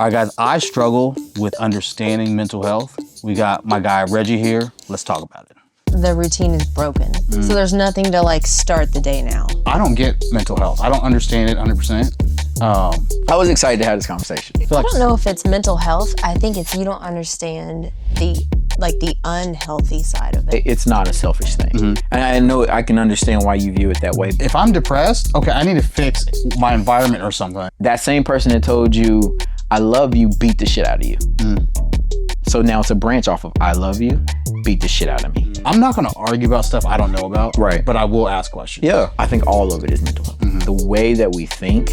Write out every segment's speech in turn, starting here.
All right, guys, I struggle with understanding mental health. We got my guy Reggie here. Let's talk about it. The routine is broken. So there's nothing to like start the day now. I don't get mental health. I don't understand it 100%. I was excited to have this conversation. I don't know if it's mental health. I think it's you don't understand the unhealthy side of it. It's not a selfish thing. And I know I can understand why you view it that way. If I'm depressed, okay, I need to fix my environment or something. That same person that told you, I love you, beat the shit out of you. So now it's a branch off of I love you, beat the shit out of me. I'm not gonna argue about stuff I don't know about, Right. but I will ask questions. Yeah, I think all of it is mental health. The way that we think,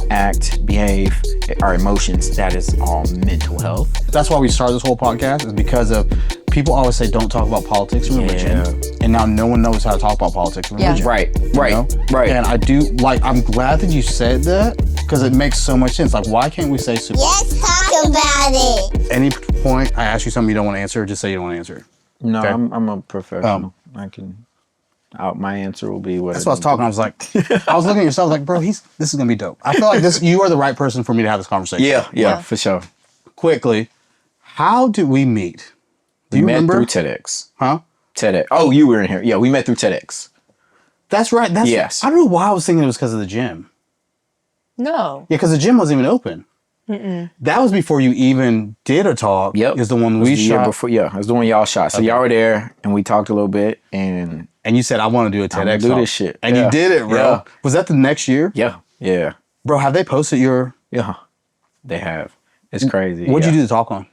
act, behave, our emotions, that is all mental health. That's why we started this whole podcast, is because of people always say don't talk about politics and religion. And now no one knows how to talk about politics and religion. Right. You know? And I do, I'm glad that you said that, because it makes so much sense. Like, why can't we say super? Let's talk about it. Any point I ask you something you don't want to answer, just say you don't want to answer. No, Okay. I'm a professional. My answer will be what. That's what I was talking. I was like, I was looking at yourself like, bro, this is gonna be dope. I feel like you are the right person for me to have this conversation. Yeah, for sure. Quickly, how did we meet? Do you remember? Met through TEDx. Huh? TEDx. Oh, you were in here. Yeah, we met through TEDx. That's right. Yes. I don't know why I was thinking it was because of the gym. No. Yeah, because the gym wasn't even open. That was before you even did a talk. Yep. Is the one we we shot shot. before. Yeah, it was the one y'all shot. So y'all were there, and we talked a little bit, and And you said, I want to do a TEDx do talk. this shit. And Yeah. you did it, bro. Yeah. Was that the next year? yeah, Bro, have they posted your... they have. It's crazy. What'd you do the talk on?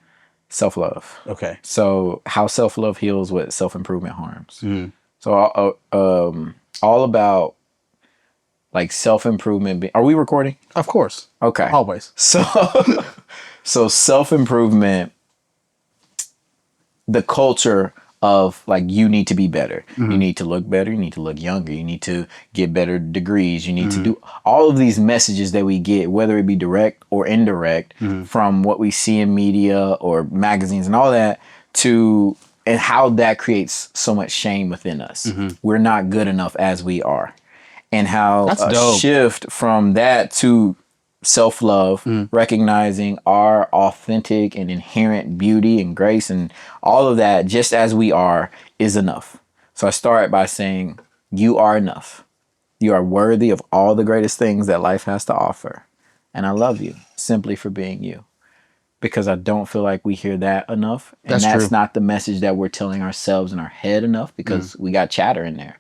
Self-love. Okay. So how self-love heals, what self-improvement harms. So all about like self-improvement. Are we recording? Of course. Okay. Always. So self-improvement, the culture of like, you need to be better. You need to look better. You need to look younger. You need to get better degrees. You need to do all of these messages that we get, whether it be direct or indirect, from what we see in media or magazines and all that, and how that creates so much shame within us. We're not good enough as we are. And how That's a dope. shift from that to self-love, recognizing our authentic and inherent beauty and grace and all of that, just as we are, is enough. So I start by saying, you are enough. You are worthy of all the greatest things that life has to offer. And I love you simply for being you. Because I don't feel like we hear that enough. And That's that's true. not the message that we're telling ourselves in our head enough, because we got chatter in there.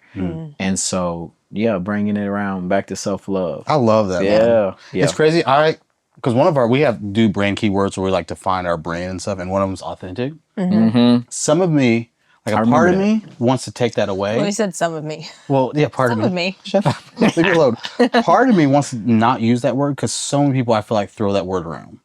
And so, yeah, bringing it around back to self-love. I love that. Man. Yeah. It's crazy. Because we do brand keywords where we like to find our brand and stuff, and one of them is authentic. Some of me, like a part of me wants to take that away. Well, you said some of me. Well, yeah, part Some of of me. me. Shut up. Leave me alone. Part of me wants to not use that word, because so many people I feel like throw that word around.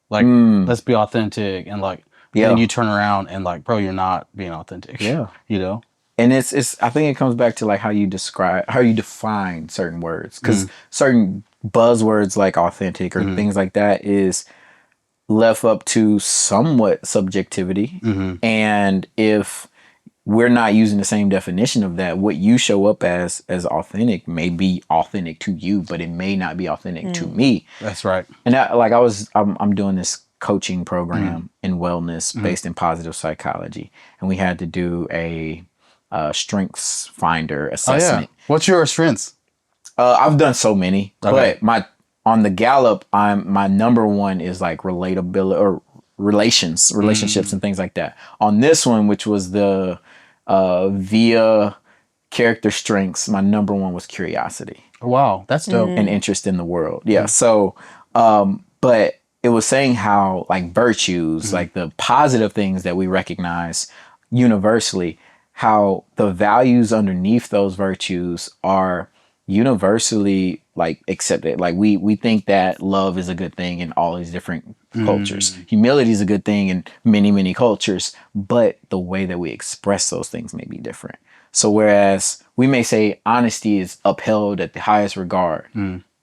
Like, let's be authentic, and like, then you turn around and like, bro, you're not being authentic. Yeah. You know? And it's I think it comes back to like how you define certain words, because certain buzzwords like authentic or things like that is left up to somewhat subjectivity. And if we're not using the same definition of that, what you show up as authentic may be authentic to you, but it may not be authentic to me. That's right. And I'm doing this coaching program in wellness based in positive psychology, and we had to do a strengths finder assessment. What's your strengths? I've done so many, Okay. but on the Gallup, my number one is like relatability or relationships and things like that. On this one, which was the via character strengths, my number one was curiosity. Wow, that's dope. And interest in the world. Yeah. So, but it was saying how like virtues, like the positive things that we recognize universally, how the values underneath those virtues are universally like accepted. Like we think that love is a good thing in all these different cultures. Humility is a good thing in many, many cultures, but the way that we express those things may be different. So whereas we may say honesty is upheld at the highest regard,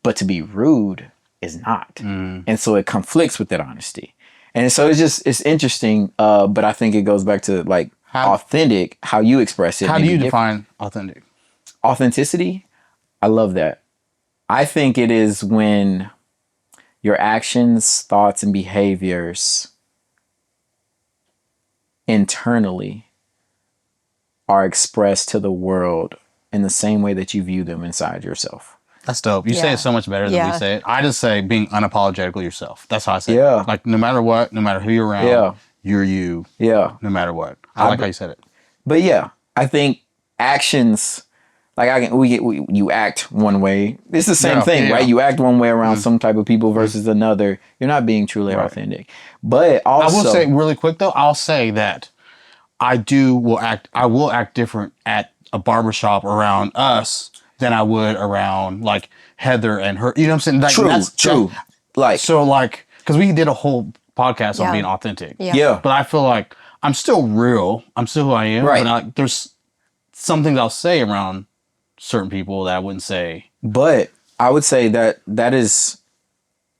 but to be rude is not. And so it conflicts with that honesty. And so it's interesting. But I think it goes back to like authentic, how you express it. How do you define authentic? Authenticity? I love that. I think it is when your actions, thoughts, and behaviors internally are expressed to the world in the same way that you view them inside yourself. That's dope. You say it so much better than we say it. I just say being unapologetically yourself. That's how I say it. Like, no matter what, no matter who you're around, you're you. Yeah. No matter what. I like how you said it. But yeah, I think actions, like you act one way. It's the same thing, right? You act one way around some type of people versus another. You're not being truly authentic. But also, I will say really quick though, I'll say that I will act different at a barbershop around us than I would around like Heather and her. You know what I'm saying? Like, true. Because we did a whole podcast on being authentic. Yeah. But I feel like I'm still real. I'm still who I am. Right. But there's some things I'll say around certain people that I wouldn't say. But I would say that is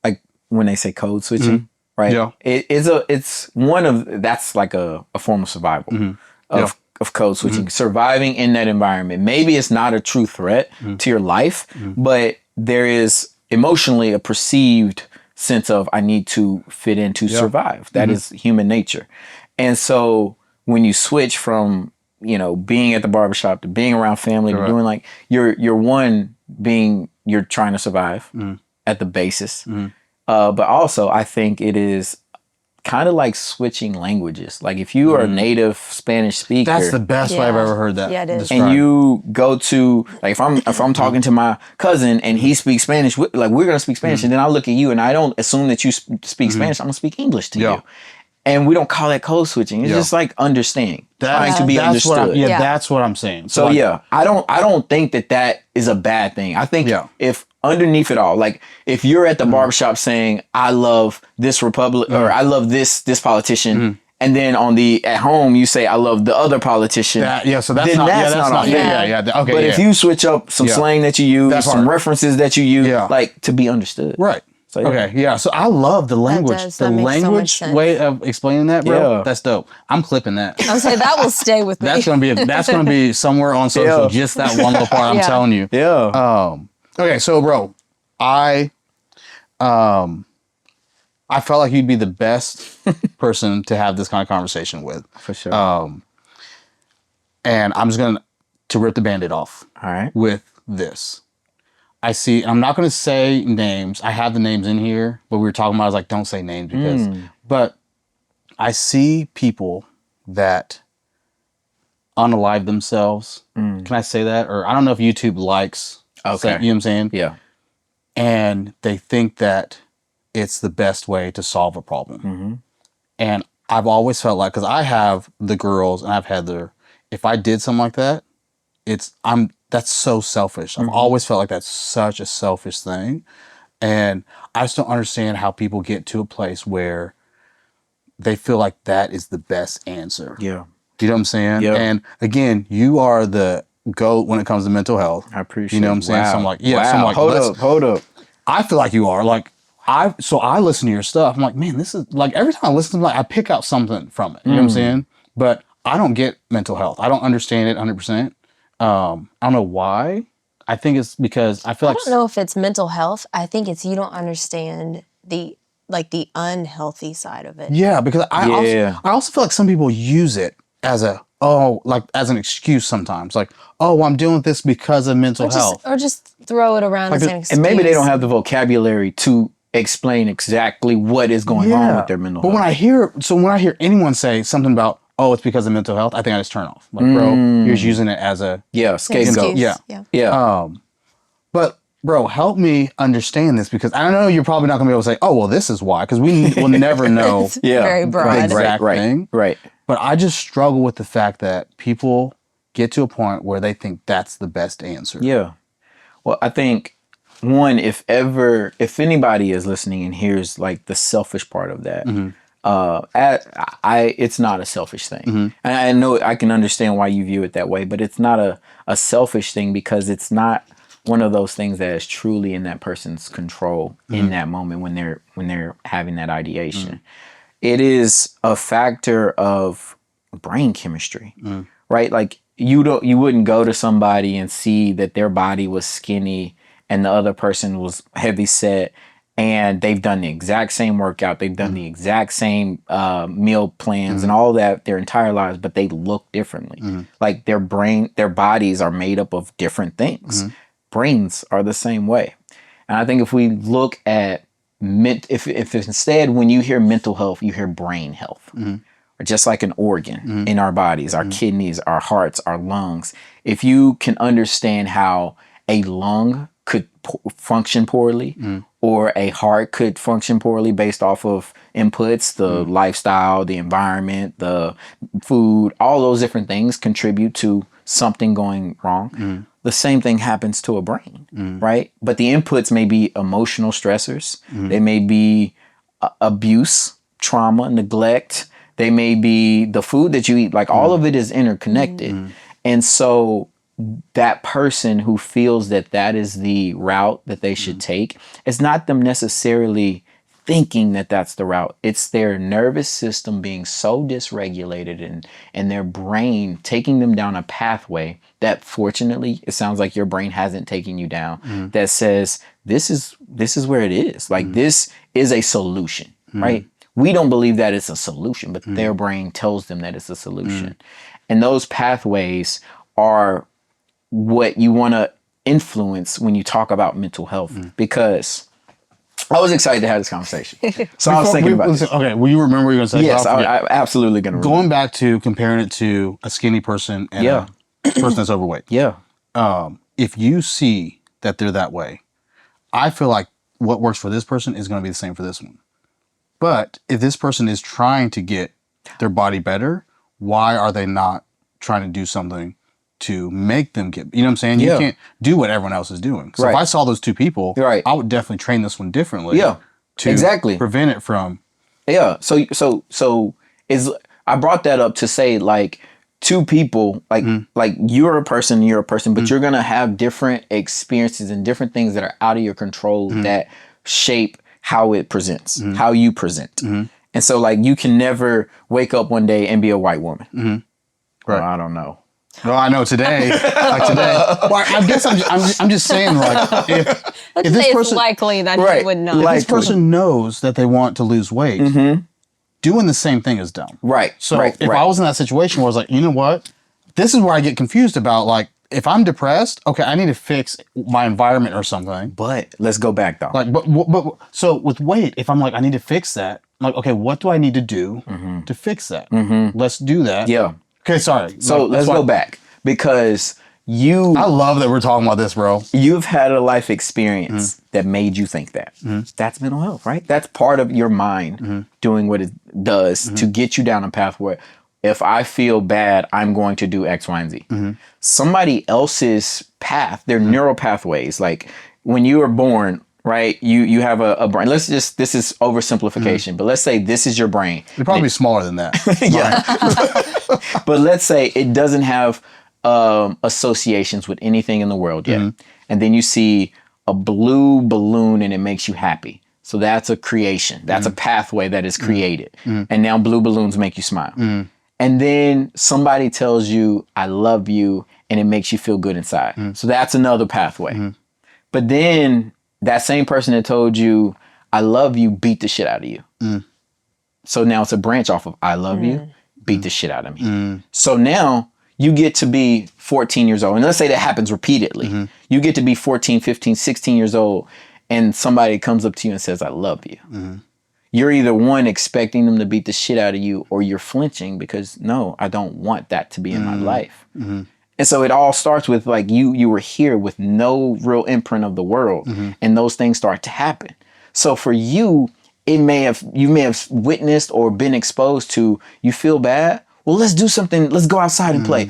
like when they say code switching, right? Yeah. That's like a form of survival of code switching, surviving in that environment. Maybe it's not a true threat to your life, but there is emotionally a perceived sense of I need to fit in to survive. That is human nature. And so when you switch from, being at the barbershop to being around family to doing like you're trying to survive at the basis. But also I think it is kind of like switching languages. Like if you are a native Spanish speaker, that's the best way I've ever heard that. Yeah, it is. Described. And you go to like if I'm talking to my cousin and he speaks Spanish, like we're gonna speak Spanish, and then I look at you and I don't assume that you speak Spanish. I'm gonna speak English to you. And we don't call that code switching. It's just like understanding, trying to be understood. That's what I'm saying. So I don't think that is a bad thing. I think if underneath it all, like if you're at the barbershop saying, I love this Republic or I love this politician, and then at home you say, I love the other politician. So that's not okay. But if you switch up some slang that you use, some references that you use, like to be understood. Right. So, so I love the language. The language way of explaining that, bro. That's dope. I'm clipping that. I was saying that will stay with me. That's gonna be somewhere on social. Just that one little part. I'm telling you. Yeah. Okay, so bro, I felt like you'd be the best person to have this kind of conversation with. For sure. And I'm just gonna rip the Band-Aid off. All right. With this. I'm not going to say names. I have the names in here, but we were talking about, I was like, don't say names but I see people that unalive themselves. Can I say that? Or I don't know if YouTube likes, you know what I'm saying? Yeah. And they think that it's the best way to solve a problem. And I've always felt like, because I have the girls and I've Heather, if I did something like that, that's so selfish. I've always felt like that's such a selfish thing. And I just don't understand how people get to a place where they feel like that is the best answer. Yeah. Do you know what I'm saying? Yeah. And again, you are the GOAT when it comes to mental health. I appreciate it. You know what I'm saying? Wow. So I'm like, hold up. I feel like you are. Like, I listen to your stuff. I'm like, man, this is like, every time I listen to it, I pick out something from it. You know what I'm saying? But I don't get mental health. I don't understand it 100%. I don't know why. I think it's because I feel like... I don't know if it's mental health. I think it's you don't understand the unhealthy side of it. Yeah, because I also feel like some people use it as as an excuse sometimes. Like, I'm doing this because of mental health. Or just throw it around as an excuse. And maybe they don't have the vocabulary to explain exactly what is going on with their mental health. But when I hear anyone say something about, it's because of mental health, I think I just turn off. Like, bro, you're just using it as a scapegoat. Yeah. But bro, help me understand this, because I know you're probably not gonna be able to say, this is why, because we will never know. Very broad. The exact thing. Right. But I just struggle with the fact that people get to a point where they think that's the best answer. Yeah. Well, I think one, if anybody is listening and hears like the selfish part of that. It's not a selfish thing. And I know I can understand why you view it that way, but it's not a selfish thing, because it's not one of those things that is truly in that person's control in that moment when they're having that ideation. It is a factor of brain chemistry, right? Like you wouldn't go to somebody and see that their body was skinny and the other person was heavy set, and they've done the exact same workout, they've done the exact same meal plans and all that their entire lives, but they look differently. Like their bodies are made up of different things. Brains are the same way. And I think if we look at if instead when you hear mental health, you hear brain health, or just like an organ in our bodies, our kidneys, our hearts, our lungs. If you can understand how a lung could function poorly, or a heart could function poorly based off of inputs, the lifestyle, the environment, the food, all those different things contribute to something going wrong. The same thing happens to a brain, right? But the inputs may be emotional stressors. They may be abuse, trauma, neglect. They may be the food that you eat. Like all of it is interconnected. And so that person who feels that that is the route that they should take, it's not them necessarily thinking that that's the route. It's their nervous system being so dysregulated and their brain taking them down a pathway that fortunately it sounds like your brain hasn't taken you down, that says this is where it is. Like this is a solution, right? We don't believe that it's a solution, but their brain tells them that it's a solution. And those pathways are what you want to influence when you talk about mental health, because I was excited to have this conversation. So I was thinking about this. Okay, will you remember what you were going to say? Yes, I'm absolutely going to remember. Going back to comparing it to a skinny person and a person that's overweight. If you see that they're that way, I feel like what works for this person is going to be the same for this one. But if this person is trying to get their body better, why are they not trying to do something to make them get, you know what I'm saying? You can't do what everyone else is doing. So if I saw those two people, I would definitely train this one differently. To prevent it from. So I brought that up to say, like, two people, like you're a person, but you're going to have different experiences and different things that are out of your control that shape how it presents, how you present. And so like you can never wake up one day and be a white woman. Right. Well, I don't know. Well, I know today. Well, I guess I'm just saying, like, if this person, it's likely that he would not. If this person knows that they want to lose weight, doing the same thing is dumb. Right. So if I was in that situation where I was like, you know what, this is where I get confused about, like, if I'm depressed, okay, I need to fix my environment or something. But let's go back though. Like, but so with weight, if I'm like, I need to fix that, I'm like, okay, what do I need to do to fix that? Let's do that. Okay, sorry. So let's go back, because I love that we're talking about this, bro. You've had a life experience that made you think that. That's mental health, right? That's part of your mind doing what it does to get you down a path where if I feel bad, I'm going to do X, Y, and Z. Somebody else's path, their neural pathways, like when you were born, right? You have a brain. This is oversimplification, but let's say this is your brain. It'd probably be smaller than that. But let's say it doesn't have associations with anything in the world yet. And then you see a blue balloon and it makes you happy. So that's a creation. That's a pathway that is created. And now blue balloons make you smile. And then somebody tells you, I love you, and it makes you feel good inside. So that's another pathway. But then that same person that told you, I love you, beat the shit out of you. So now it's a branch off of I love you, beat the shit out of me. So now you get to be 14 years old. And let's say that happens repeatedly. You get to be 14, 15, 16 years old, and somebody comes up to you and says, I love you. You're either one, expecting them to beat the shit out of you, or you're flinching because, no, I don't want that to be in my life. And so it all starts with, like, you were here with no real imprint of the world, and those things start to happen. So for you, you may have witnessed or been exposed to, you feel bad, well, let's do something, let's go outside and play.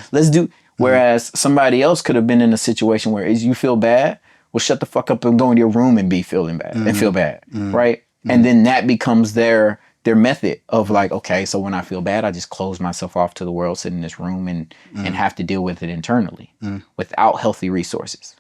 Whereas somebody else could have been in a situation where you feel bad, well, shut the fuck up and go into your room and feeling bad and feel bad, right? And then that becomes their method of, like, okay, so when I feel bad, I just close myself off to the world, sit in this room and have to deal with it internally without healthy resources.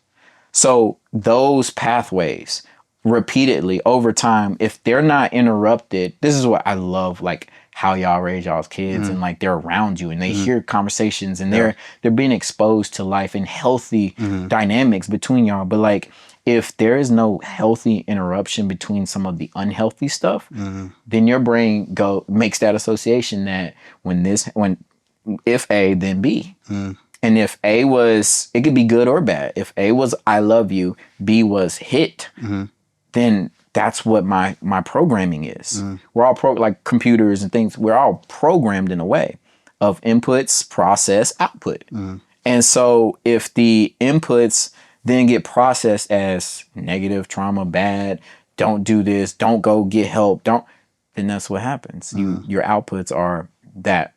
So those pathways repeatedly over time, if they're not interrupted, this is what I love, like how y'all raise y'all's kids and like they're around you and they hear conversations and they're being exposed to life and healthy dynamics between y'all. But like, if there is no healthy interruption between some of the unhealthy stuff, then your brain makes that association that if A, then B. And if A was, it could be good or bad. If A was I love you, B was hit, then that's what my programming is. We're all like computers and things. We're all programmed in a way of inputs, process, output. And so if the inputs then get processed as negative, trauma, bad, don't do this, don't go get help, then that's what happens. Your outputs are that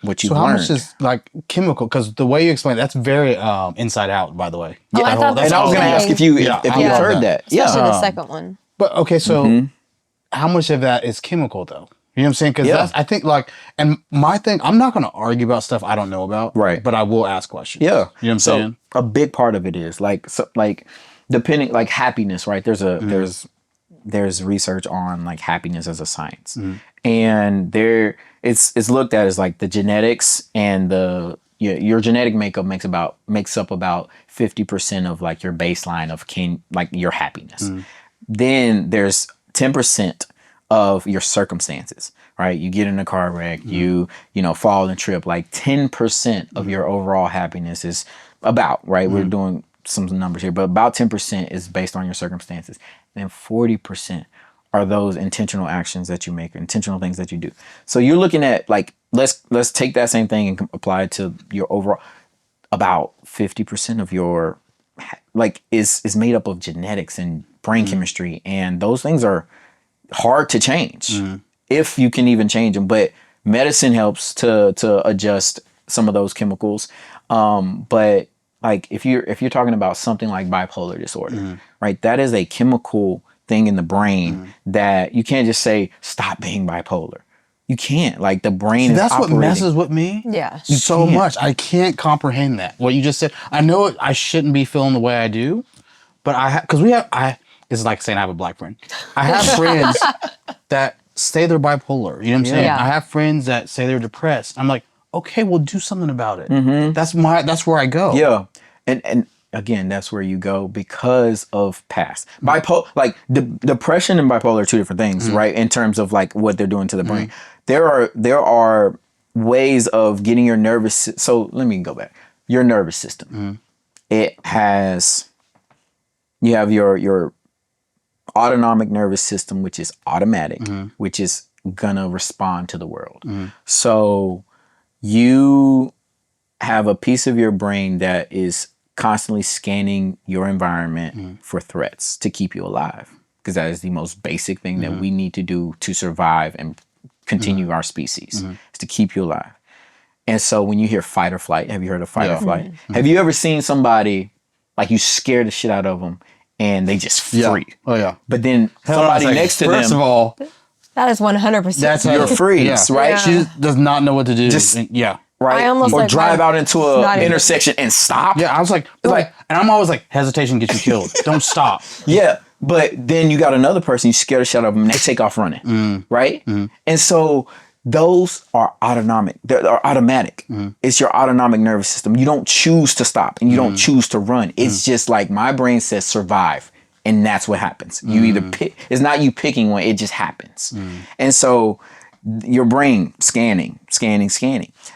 what you've learned. So how much is like chemical? Because the way you explain that's very Inside Out, by the way. Oh, I thought and I was going to ask if you've heard that. Especially the second one. But okay, so how much of that is chemical though? You know what I'm saying? Because I think like, and my thing, I'm not going to argue about stuff I don't know about. Right. But I will ask questions. Yeah. You know what I'm saying? A big part of it is like depending, like happiness, right? There's research on like happiness as a science. And it's looked at as like the genetics and your genetic makeup makes up about 50% of like your baseline of like your happiness. Then there's 10% of your circumstances, right? You get in a car wreck, you fall and trip, like 10% of your overall happiness is about, right? We're doing some numbers here, but about 10% is based on your circumstances. And then 40% are those intentional actions that you make, intentional things that you do. So you're looking at like, let's take that same thing and apply it to your overall, about 50% of your like is made up of genetics and brain chemistry. And those things are hard to change if you can even change them. But medicine helps to adjust some of those chemicals. But like if you're talking about something like bipolar disorder, right? That is a chemical thing in the brain that you can't just say stop being bipolar. You can't. Like the brain is that's operating. what messes with me. Yeah. So much. I can't comprehend that. What you just said. I know I shouldn't be feeling the way I do, but it's like saying I have a black friend. I have friends that say they're bipolar. You know what I'm saying? Yeah. I have friends that say they're depressed. I'm like, okay, well, do something about it. That's where I go. Yeah. And again, that's where you go because of past. Like depression and bipolar are two different things, right? In terms of like what they're doing to the brain. There are ways of getting your nervous. So let me go back. Your nervous system. You have your autonomic nervous system, which is automatic, which is gonna respond to the world. So you have a piece of your brain that is constantly scanning your environment for threats to keep you alive, because that is the most basic thing that we need to do to survive and continue our species, is to keep you alive. And so when you hear fight or flight, have you heard of fight or flight? Have you ever seen somebody like you scare the shit out of them and they just freak? Oh yeah. But then somebody next to them, first of all, That is 100%. that's you're freeze, right? Yeah. She does not know what to do. Just- Right? I almost or like drive my- out into not an even- intersection and stop. Yeah, I was like, and I'm always like, hesitation gets you killed. Don't stop. Yeah, but then you got another person, you scare the shit out of them, and they take off running, right? And so those are autonomic. They're automatic. It's your autonomic nervous system. You don't choose to stop and you don't choose to run. It's just like my brain says survive, and that's what happens. You either pick. It's not you picking one. It just happens. And so your brain scanning.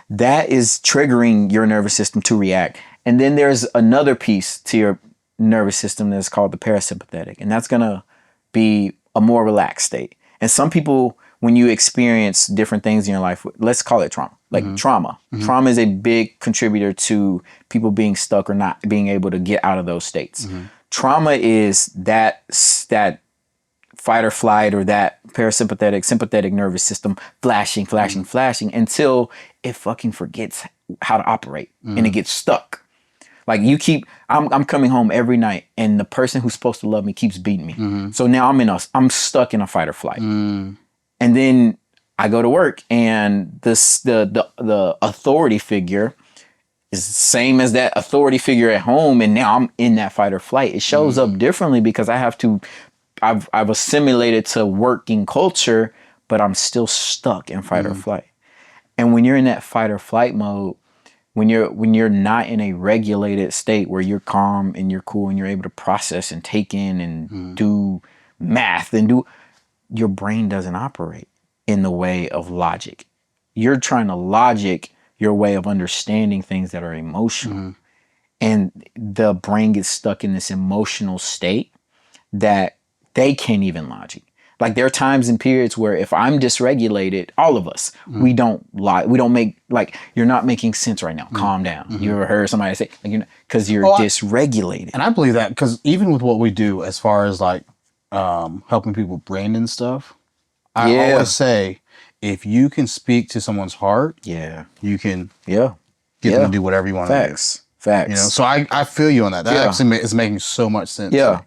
That is triggering your nervous system to react. And then there's another piece to your nervous system that's called the parasympathetic. And that's going to be a more relaxed state. And some people, when you experience different things in your life, let's call it trauma. Like trauma. Trauma is a big contributor to people being stuck or not being able to get out of those states. Trauma is that fight or flight or that sympathetic nervous system flashing until it fucking forgets how to operate and it gets stuck. Like I'm coming home every night and the person who's supposed to love me keeps beating me. So now I'm stuck in a fight or flight. And then I go to work and the authority figure is the same as that authority figure at home, and now I'm in that fight or flight. It shows up differently because I've assimilated to working culture, but I'm still stuck in fight or flight. And when you're in that fight or flight mode, when you're not in a regulated state where you're calm and you're cool and you're able to process and take in and do math and do, your brain doesn't operate in the way of logic. You're trying to logic your way of understanding things that are emotional. And the brain gets stuck in this emotional state that they can't even logic. Like there are times and periods where if I'm dysregulated, all of us, we don't lie. We don't make, like, you're not making sense right now. Calm down. You ever heard somebody say, like, because you're dysregulated. And I believe that because even with what we do, as far as like helping people brain and stuff, I always say, if you can speak to someone's heart, you can get them to do whatever you want to do. Facts. You know, so I feel you on that. That actually is making so much sense. Yeah.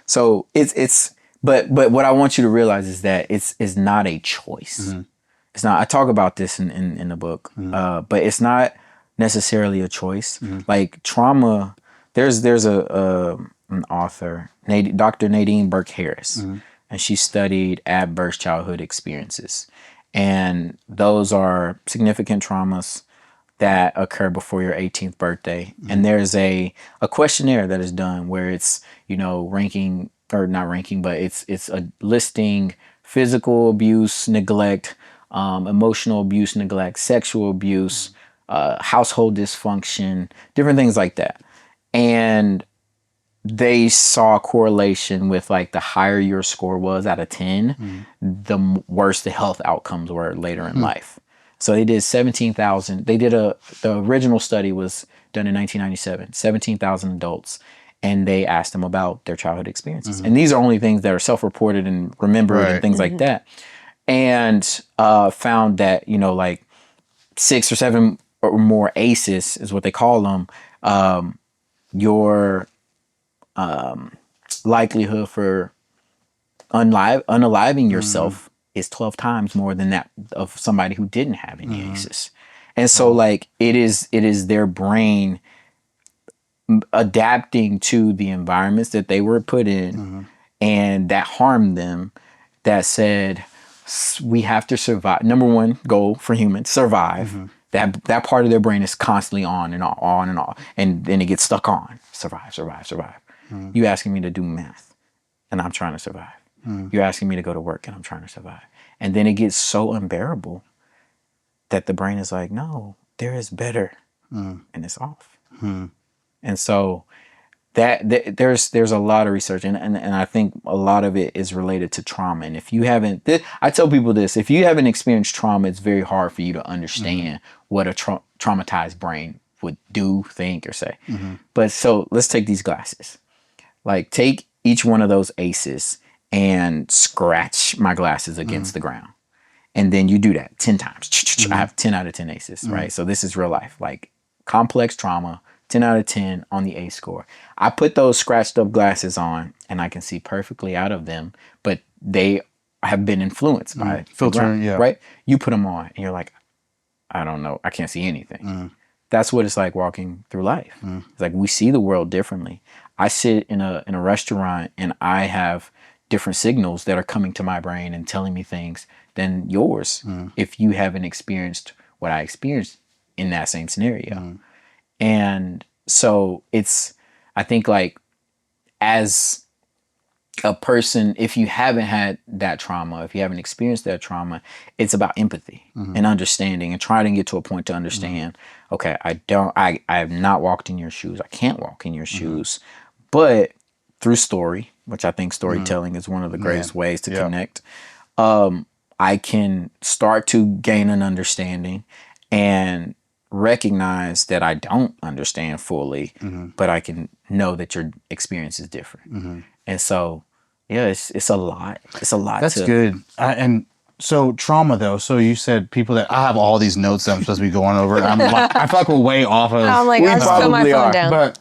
So it's but what I want you to realize is that it's not a choice. It's not. I talk about this in the book, but it's not necessarily a choice. Like trauma. There's an author, Dr. Nadine Burke Harris, and she studied adverse childhood experiences, and those are significant traumas that occur before your 18th birthday. And there's a questionnaire that is done where it's, ranking, or not ranking, but it's a listing physical abuse, neglect, emotional abuse, neglect, sexual abuse, household dysfunction, different things like that. And they saw a correlation with, like, the higher your score was out of 10, the worse the health outcomes were later in life. So they did 17,000. The original study was done in 1997, 17,000 adults. And they asked them about their childhood experiences. And these are only things that are self-reported and remembered and things like that. And found that, like 6 or 7 or more ACEs is what they call them. Your likelihood for unaliving yourself is 12 times more than that of somebody who didn't have any ACEs. And so, like, it is their brain adapting to the environments that they were put in and that harmed them, that said, we have to survive. Number one goal for humans, survive. That part of their brain is constantly on and on and on. And then it gets stuck on. Survive. You asking me to do math and I'm trying to survive. You're asking me to go to work and I'm trying to survive. And then it gets so unbearable that the brain is like, no, there is better. And it's off. And so there's a lot of research, and I think a lot of it is related to trauma. And if you haven't, I tell people this, if you haven't experienced trauma, it's very hard for you to understand what a traumatized brain would do, think, or say. But so let's take these glasses. Like, take each one of those ACEs and scratch my glasses against the ground. And then you do that 10 times. I have 10 out of 10 ACEs, right? So this is real life, like complex trauma, 10 out of 10 on the ACE score. I put those scratched up glasses on and I can see perfectly out of them, but they have been influenced by filtering, right? You put them on and you're like, I don't know, I can't see anything. That's what it's like walking through life. It's like we see the world differently. I sit in a restaurant and I have different signals that are coming to my brain and telling me things than yours if you haven't experienced what I experienced in that same scenario. And so I think, like, as a person, if you haven't had that trauma, if you haven't experienced that trauma, it's about empathy and understanding and trying to get to a point to understand, okay, I have not walked in your shoes. I can't walk in your shoes, but through story, which I think storytelling is one of the greatest ways to connect, I can start to gain an understanding and recognize that I don't understand fully, but I can know that your experience is different. And so, yeah, it's a lot. It's a lot. That's good. And so trauma, though. So you said people that I have all these notes that I'm supposed to be going over. I'm like, I feel like we're way off of. I'm like, I just put my phone down. But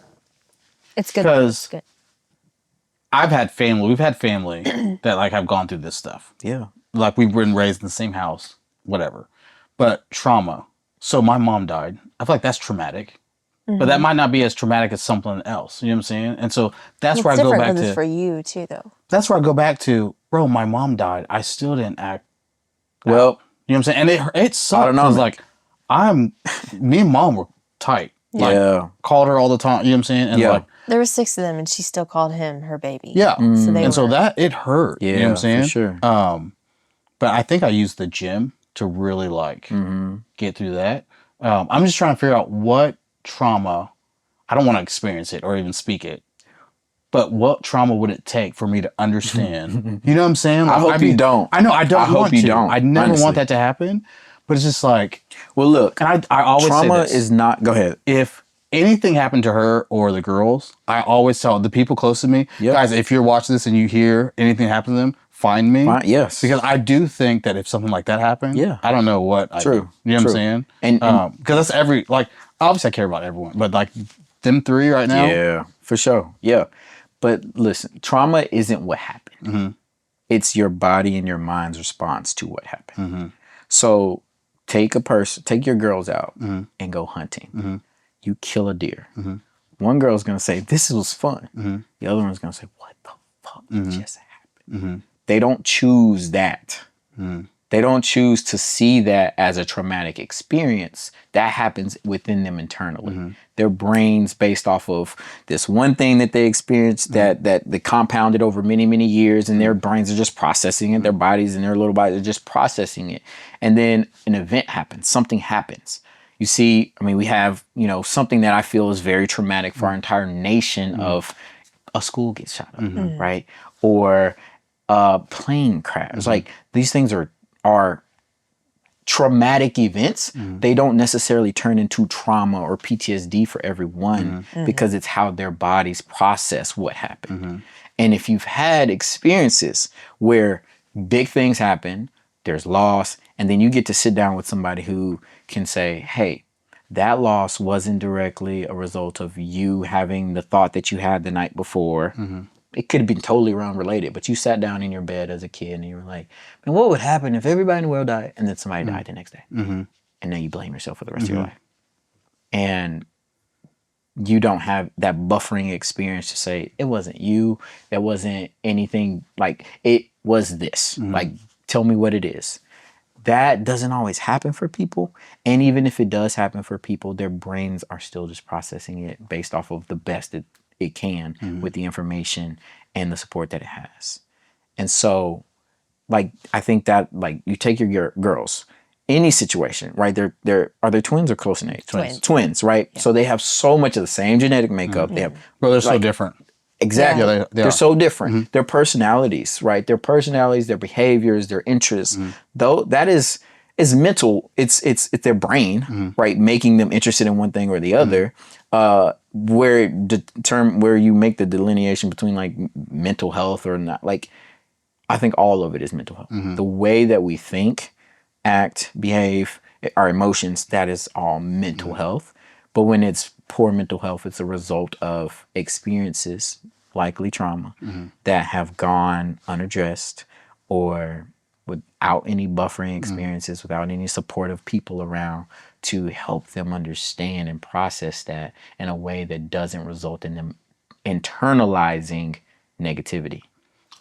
it's good. Because I've had family. We've had family that, like, have gone through this stuff. Yeah. Like, we've been raised in the same house, whatever. But trauma. So my mom died. I feel like that's traumatic. But that might not be as traumatic as something else. You know what I'm saying? And so that's where I go back to. It's for you too, though. That's where I go back to, bro, my mom died. I still didn't act well. You know what I'm saying? And it sucked. I don't know. Like, me and mom were tight. Like, called her all the time. You know what I'm saying? And like, there were 6 of them, and she still called him her baby. Yeah. So they so that it hurt. Yeah, you know what I'm saying? for sure. But I think I used the gym to really like get through that. I'm just trying to figure out what trauma. I don't want to experience it or even speak it. But what trauma would it take for me to understand? You know what I'm saying? Like, I hope you don't. I know I don't I want hope you to. don't, I never honestly. want that to happen. But it's just like, well, look, and I always trauma say this. is not. Go ahead. If anything happened to her or the girls, I always tell the people close to me, guys, if you're watching this and you hear anything happen to them, find me. Yes. Because I do think that if something like that happened, I don't know what I do. You know what I'm saying? And because that's like, obviously I care about everyone, but like them 3 right now. Yeah, for sure. Yeah. But listen, trauma isn't what happened. It's your body and your mind's response to what happened. So take your girls out and go hunting. You kill a deer. One girl's going to say, this was fun. The other one's going to say, what the fuck just happened? They don't choose that. They don't choose to see that as a traumatic experience. That happens within them internally. Their brains, based off of this one thing that they experienced that they compounded over many, many years, and their brains are just processing it. Their bodies and their little bodies are just processing it. And then an event happens. Something happens. You see, I mean, we have, something that I feel is very traumatic for our entire nation of a school gets shot up, right? Or a plane crash. Like, these things are traumatic events. They don't necessarily turn into trauma or PTSD for everyone because it's how their bodies process what happened. And if you've had experiences where big things happen, there's loss, and then you get to sit down with somebody who can say, hey, that loss wasn't directly a result of you having the thought that you had the night before. It could have been totally unrelated, but you sat down in your bed as a kid and you were like, man, what would happen if everybody in the world died and then somebody died the next day? And then you blame yourself for the rest of your life. And you don't have that buffering experience to say, it wasn't you, that wasn't anything, like, it was this. Like, tell me what it is. That doesn't always happen for people. And even if it does happen for people, their brains are still just processing it based off of the best that it can with the information and the support that it has. And so, like, I think that, like, you take your girls, any situation, right? Are they twins or close in age? Twins, right? Yeah. So they have so much of the same genetic makeup. They have, they're so different. Exactly. Yeah, they're so different. Their personalities, right? Their personalities, their behaviors, their interests. Though that is mental. It's their brain, right? Making them interested in one thing or the other. Where you make the delineation between, like, mental health or not, like, I think all of it is mental health. The way that we think, act, behave, our emotions, that is all mental health. But when it's poor mental health, it's a result of experiences, likely trauma, that have gone unaddressed, or without any buffering experiences, without any supportive people around to help them understand and process that in a way that doesn't result in them internalizing negativity.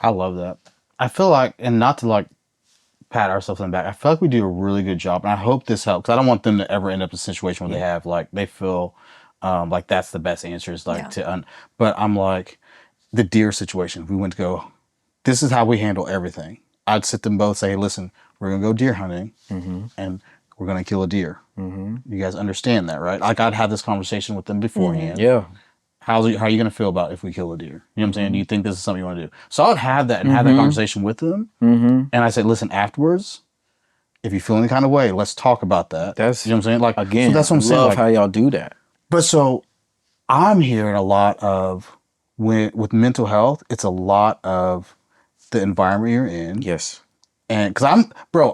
I love that. I feel like, and not to, like, pat ourselves on the back, I feel like we do a really good job, and I hope this helps, because I don't want them to ever end up in a situation where they have, like, they feel like that's the best answer is, like, but I'm like, the deer situation, we went to go, this is how we handle everything. I'd sit them both, say, hey, listen, we're going to go deer hunting, and we're going to kill a deer. You guys understand that, right? Like, I'd have this conversation with them beforehand. Yeah. How are you going to feel about if we kill a deer? You know what I'm saying? Do you think this is something you want to do? So I would have that and have that conversation with them. And I said, listen, afterwards, if you feel any kind of way, let's talk about that. That's, you know what I'm saying? Like, again, so that's what I'm saying. Love like, how y'all do that. But so I'm hearing a lot of, with mental health, it's a lot of the environment you're in. Yes. And because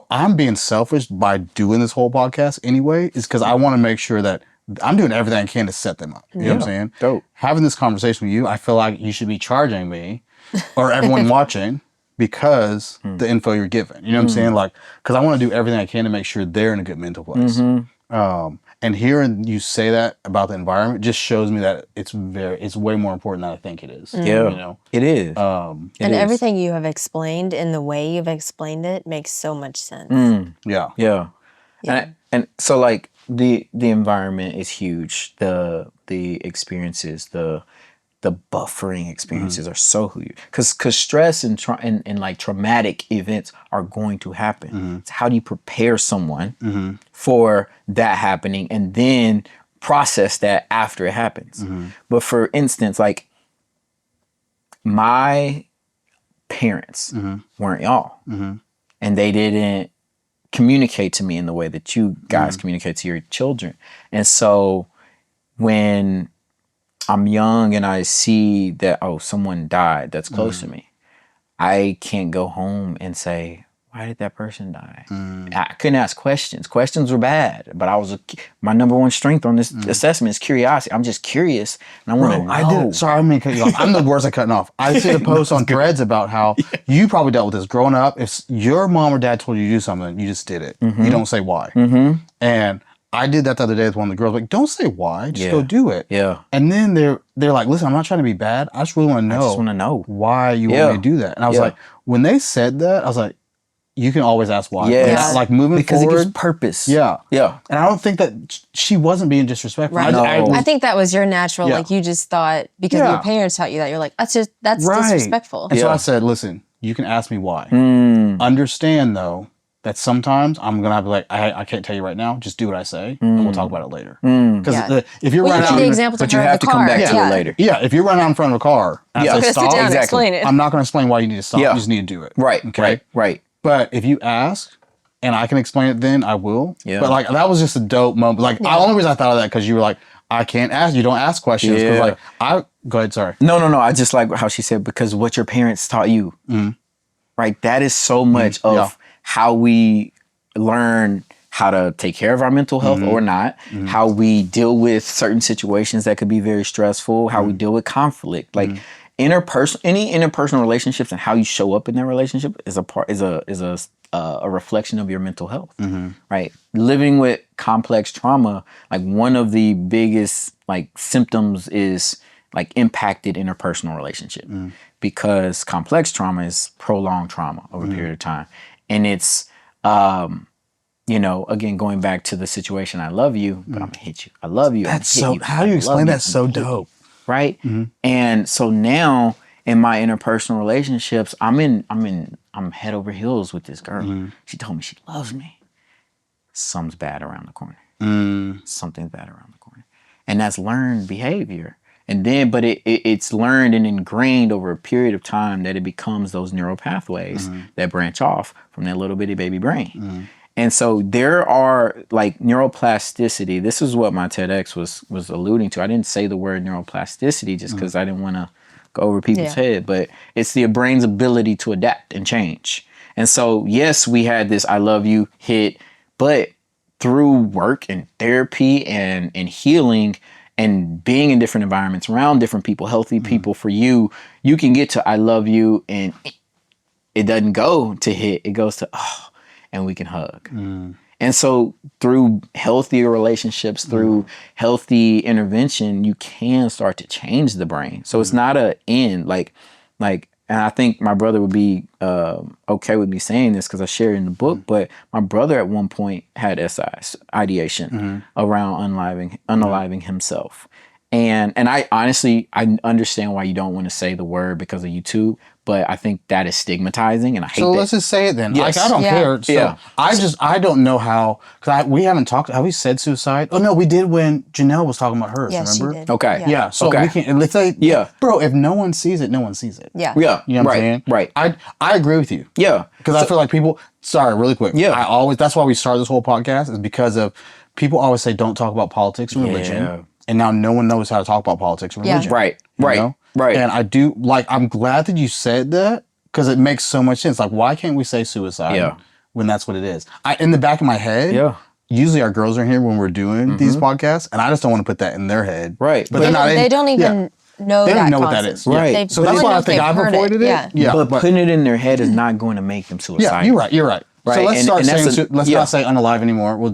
I'm being selfish by doing this whole podcast anyway, is because I want to make sure that I'm doing everything I can to set them up. You know what I'm saying? Dope. Having this conversation with you, I feel like you should be charging me or everyone watching because the info you're giving. You know what I'm saying? Like, because I want to do everything I can to make sure they're in a good mental place. And hearing you say that about the environment just shows me that it's way more important than I think it is. Yeah, you know? It is. And everything you have explained and the way you've explained it makes so much sense. Yeah. Yeah. And so, like, the environment is huge. The experiences, the buffering experiences are so huge. Because stress and like traumatic events are going to happen. So how do you prepare someone for that happening and then process that after it happens? But for instance, like my parents weren't y'all, and they didn't communicate to me in the way that you guys communicate to your children. And so when I'm young and I see that, oh, someone died that's close to me, I can't go home and say, why did that person die? I couldn't ask questions. Questions were bad, but my number one strength on this assessment is curiosity. I'm just curious, and I want to know. I did. Sorry, I'm going to cut you off. I'm the worst at cutting off. I see the post on Threads about how you probably dealt with this growing up. If your mom or dad told you to do something, you just did it. You don't say why. And I did that the other day with one of the girls. Like, don't say why. Just go do it. Yeah. And then they're like, listen, I'm not trying to be bad. I just really want to know. I just want to know why you want me to do that. And I was like, when they said that, I was like, you can always ask why. Yes. Like moving because forward, it gives purpose. Yeah. Yeah. And I don't think that she wasn't being disrespectful. Right. I I think that was your natural, like you just thought because your parents taught you that. You're like, that's disrespectful. And so I said, listen, you can ask me why. Understand though that sometimes I'm gonna have to like, I can't tell you right now. Just do what I say, and we'll talk about it later. Because if you're running out, the example but you have to come back to it later. Yeah, if you're running out in front of a car, and I say stop, sit down and explain it. I'm not gonna explain why you need to stop. You just need to do it. Right. Okay. Right. But if you ask, and I can explain it, then I will. Yeah. But like that was just a dope moment. Like the only reason I thought of that because you were like, I can't ask. You don't ask questions. Because like go ahead. Sorry. No. I just like how she said because what your parents taught you. Right. That is so much of how we learn how to take care of our mental health or not, how we deal with certain situations that could be very stressful, how we deal with conflict, like any interpersonal relationships and how you show up in that relationship is a reflection of your mental health, right? Living with complex trauma, like one of the biggest like symptoms is like impacted interpersonal relationship because complex trauma is prolonged trauma over a period of time. And it's, again, going back to the situation, I love you, but I'm gonna hit you. I love you. That's so, how do you explain that? So dope. Right? And so now in my interpersonal relationships, I'm head over heels with this girl. She told me she loves me. Something's bad around the corner. Something's bad around the corner. And that's learned behavior. And then, but it's learned and ingrained over a period of time that it becomes those neural pathways that branch off from that little bitty baby brain. And so there are like neuroplasticity. This is what my TEDx was alluding to. I didn't say the word neuroplasticity just because I didn't want to go over people's head, but it's the brain's ability to adapt and change. And so, yes, we had this I love you hit, but through work and therapy and healing, and being in different environments around different people, healthy people for you, you can get to I love you and it doesn't go to hit, it goes to and we can hug. And so through healthier relationships, through healthy intervention, you can start to change the brain. So it's not an end, like, and I think my brother would be okay with me saying this because I shared in the book, but my brother at one point had SI, ideation, around unaliving himself. And I honestly, I understand why you don't want to say the word because of YouTube, but I think that is stigmatizing and I hate that. So let's just say it then. Yes. Like, I don't care. So I don't know how, because we haven't talked, have we said suicide? Oh no, we did when Janelle was talking about hers, remember? She did. Okay. Yeah, so we can't, let's say, bro, if no one sees it, no one sees it. Yeah. You know what I'm saying? Right. I agree with you. Yeah. Because I feel like people, sorry, really quick. Yeah. That's why we started this whole podcast is because of people always say don't talk about politics and religion. Yeah. And now no one knows how to talk about politics and religion. Right. Right. And I do, like, I'm glad that you said that because it makes so much sense. Like, why can't we say suicide when that's what it is? In the back of my head, usually our girls are here when we're doing these podcasts, and I just don't want to put that in their head. Right. But they don't even know they don't that know what that is. Right. So that's why I think I've avoided it. But putting it in their head is not going to make them suicidal. Yeah, you're right. So let's start saying, let's not say unalive anymore. We'll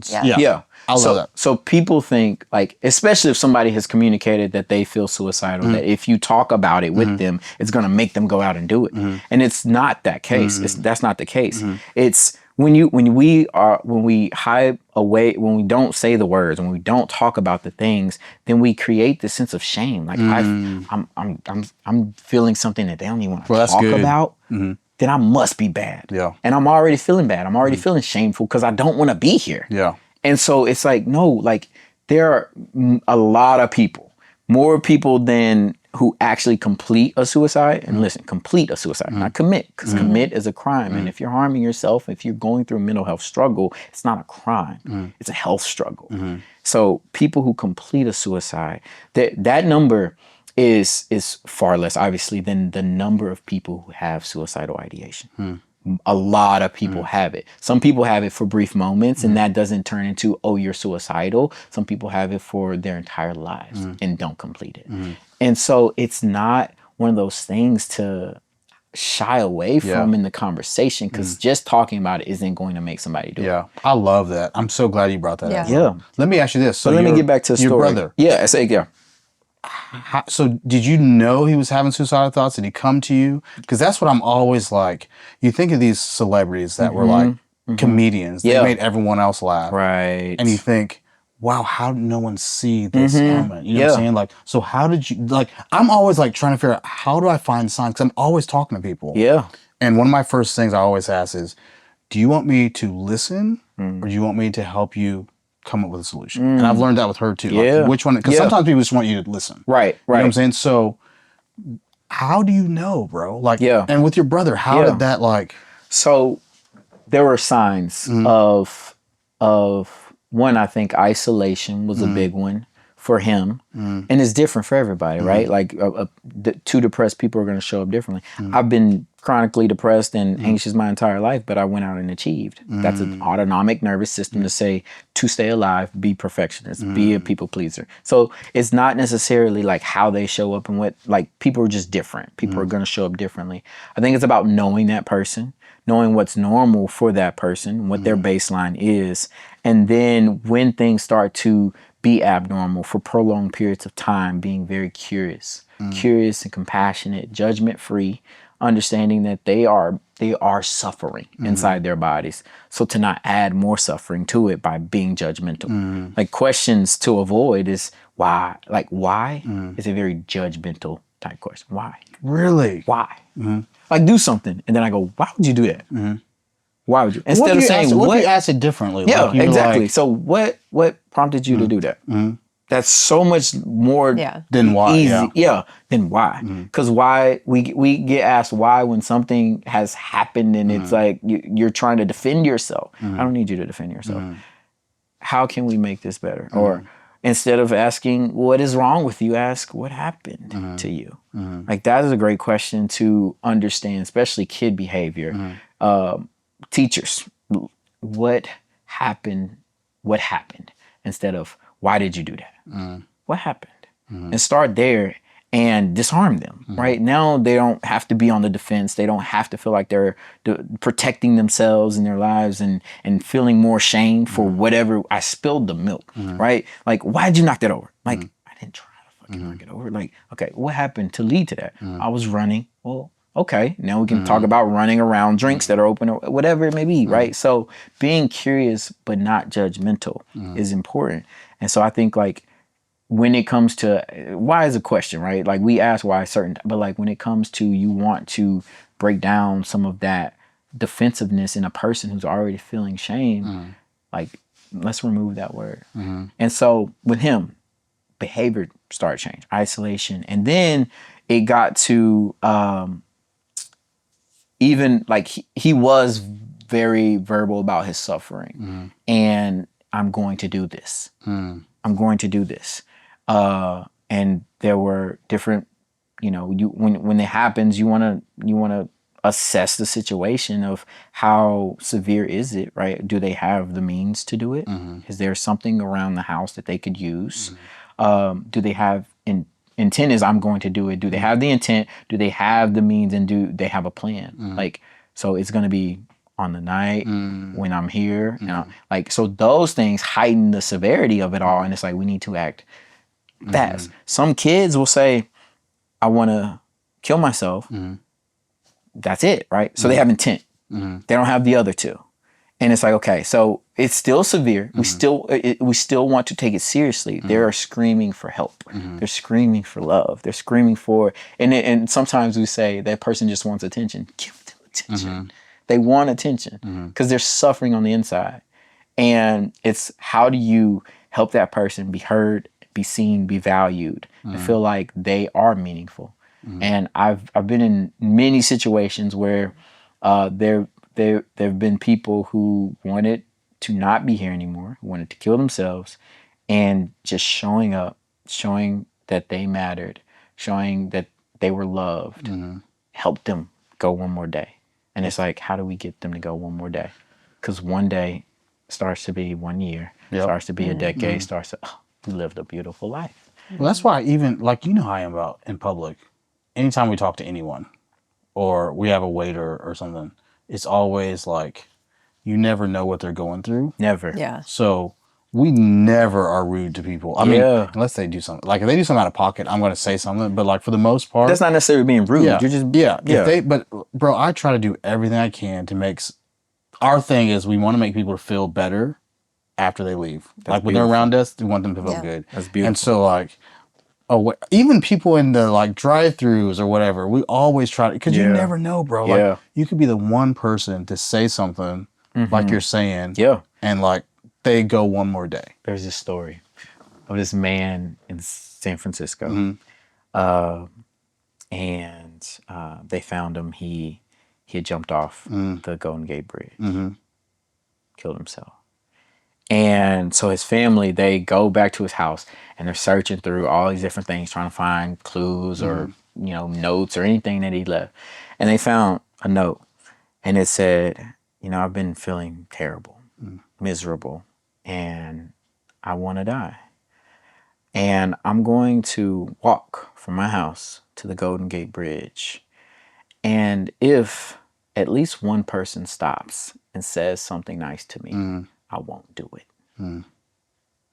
I love that. So people think, like, especially if somebody has communicated that they feel suicidal, that if you talk about it with them, it's going to make them go out and do it. And it's not that case. That's not the case. It's when we hide away, when we don't say the words, when we don't talk about the things, then we create this sense of shame. Like I'm feeling something that they don't even want to talk about. Then I must be bad. Yeah. And I'm already feeling bad. I'm already feeling shameful because I don't want to be here. Yeah. And so it's like, no, like there are a lot of people, more people than who actually complete a suicide. And listen, complete a suicide, not commit, because commit is a crime. And if you're harming yourself, if you're going through a mental health struggle, it's not a crime. It's a health struggle. So people who complete a suicide, that number is far less, obviously, than the number of people who have suicidal ideation. A lot of people have it. Some people have it for brief moments, and that doesn't turn into, oh, you're suicidal. Some people have it for their entire lives and don't complete it. And so it's not one of those things to shy away from in the conversation, because just talking about it isn't going to make somebody do it. Yeah, I love that. I'm so glad you brought that up. Yeah. Let me ask you this. So let me get back to the your story. brother. Yeah, yeah. So did you know he was having suicidal thoughts? Did he come to you? Because that's what I'm always like. You think of these celebrities that were like comedians. They made everyone else laugh. Right. And you think, wow, how did no one see this element? You know what I'm saying? Like, so how did you, like, I'm always like trying to figure out, how do I find signs? Because I'm always talking to people. Yeah. And one of my first things I always ask is, do you want me to listen or do you want me to help you come up with a solution? And I've learned that with her too. Like, which one? Because sometimes people just want you to listen. Right. You know what I'm saying? So how do you know, bro? Like, and with your brother, how did that like? So there were signs of one, I think isolation was a big one for him. And it's different for everybody, right? Like two depressed people are going to show up differently. I've been chronically depressed and anxious my entire life, but I went out and achieved. That's an autonomic nervous system to say, to stay alive, be perfectionist, be a people pleaser. So it's not necessarily like how they show up and what, like people are just different. People are going to show up differently. I think it's about knowing that person, knowing what's normal for that person, what their baseline is. And then when things start to be abnormal for prolonged periods of time, being very curious and compassionate, judgment-free, understanding that they are suffering inside their bodies. So to not add more suffering to it by being judgmental. Like questions to avoid is why? Like why is a very judgmental type question. Why? Really? Why? Like do something. And then I go, why would you do that? Why would you? Instead of saying what if you ask it differently? Yeah, like, exactly. Like, so what prompted you to do that? That's so much more than why. Easy. Than why. Because why we get asked why when something has happened and it's like you're trying to defend yourself. I don't need you to defend yourself. How can we make this better? Or instead of asking what is wrong with you, ask what happened to you. Like that is a great question to understand, especially kid behavior. Teachers, what happened? What happened? Instead of why did you do that? What happened? And start there and disarm them. Right now, they don't have to be on the defense. They don't have to feel like they're protecting themselves and their lives and feeling more shame for whatever. I spilled the milk, right? Like, why did you knock that over? Like, I didn't try to fucking knock it over. Like, okay, what happened to lead to that? I was running. Well, okay, now we can talk about running around drinks that are open or whatever it may be, right? So being curious but not judgmental is important. And so I think like when it comes to why is a question, right? Like we ask why certain, but like when it comes to you want to break down some of that defensiveness in a person who's already feeling shame, like let's remove that word. And so with him, behavior started change, isolation. And then it got to even like he was very verbal about his suffering and I'm going to do this. I'm going to do this. And there were different, when it happens, you want to assess the situation of how severe is it, right? Do they have the means to do it? Is there something around the house that they could use? Do they have intent is I'm going to do it. Do they have the intent? Do they have the means? And do they have a plan? Like, so it's going to be on the night when I'm here. So those things heighten the severity of it all. And it's like, we need to act fast. Some kids will say, I want to kill myself. That's it, right? So they have intent. They don't have the other two. And it's like, okay, so it's still severe. We still want to take it seriously. They are screaming for help. They're screaming for love. They're screaming for, and sometimes we say that person just wants attention. Give them attention. They want attention because they're suffering on the inside. And it's how do you help that person be heard, be seen, be valued, and feel like they are meaningful. And I've been in many situations where there have been people who wanted to not be here anymore, who wanted to kill themselves, and just showing up, showing that they mattered, showing that they were loved, helped them go one more day. And it's like, how do we get them to go one more day? Because one day starts to be 1 year, starts to be a decade, starts to, we lived a beautiful life. Well, that's why even, like, you know how I am about in public. Anytime we talk to anyone or we have a waiter or something, it's always like, you never know what they're going through. Never. Yeah. So we never are rude to people. I mean, unless they do something. Like, if they do something out of pocket, I'm going to say something. But, like, for the most part. That's not necessarily being rude. Yeah. You're just. But, bro, I try to do everything I can to make. Our thing is we want to make people feel better after they leave. Like, when they're around us, we want them to feel good. That's beautiful. And so, like, even people in the, like, drive-thrus or whatever, we always try to, because you never know, bro. Like, you could be the one person to say something like you're saying. Yeah. And, like, they go one more day. There's this story of this man in San Francisco. And they found him. He had jumped off the Golden Gate Bridge. Killed himself. And so his family, they go back to his house and they're searching through all these different things, trying to find clues or, notes or anything that he left. And they found a note and it said, I've been feeling terrible, miserable, and I want to die. And I'm going to walk from my house to the Golden Gate Bridge. And if at least one person stops and says something nice to me, I won't do it.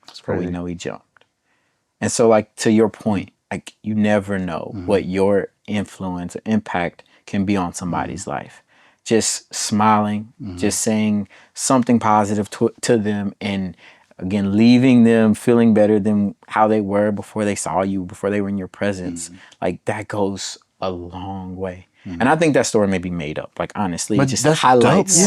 That's crazy. But we know he jumped. And so, like, to your point, like, you never know what your influence or impact can be on somebody's life. Just smiling, just saying something positive to them, and again, leaving them feeling better than how they were before they saw you, before they were in your presence. Like, that goes a long way. And I think that story may be made up. Like, honestly, it just highlights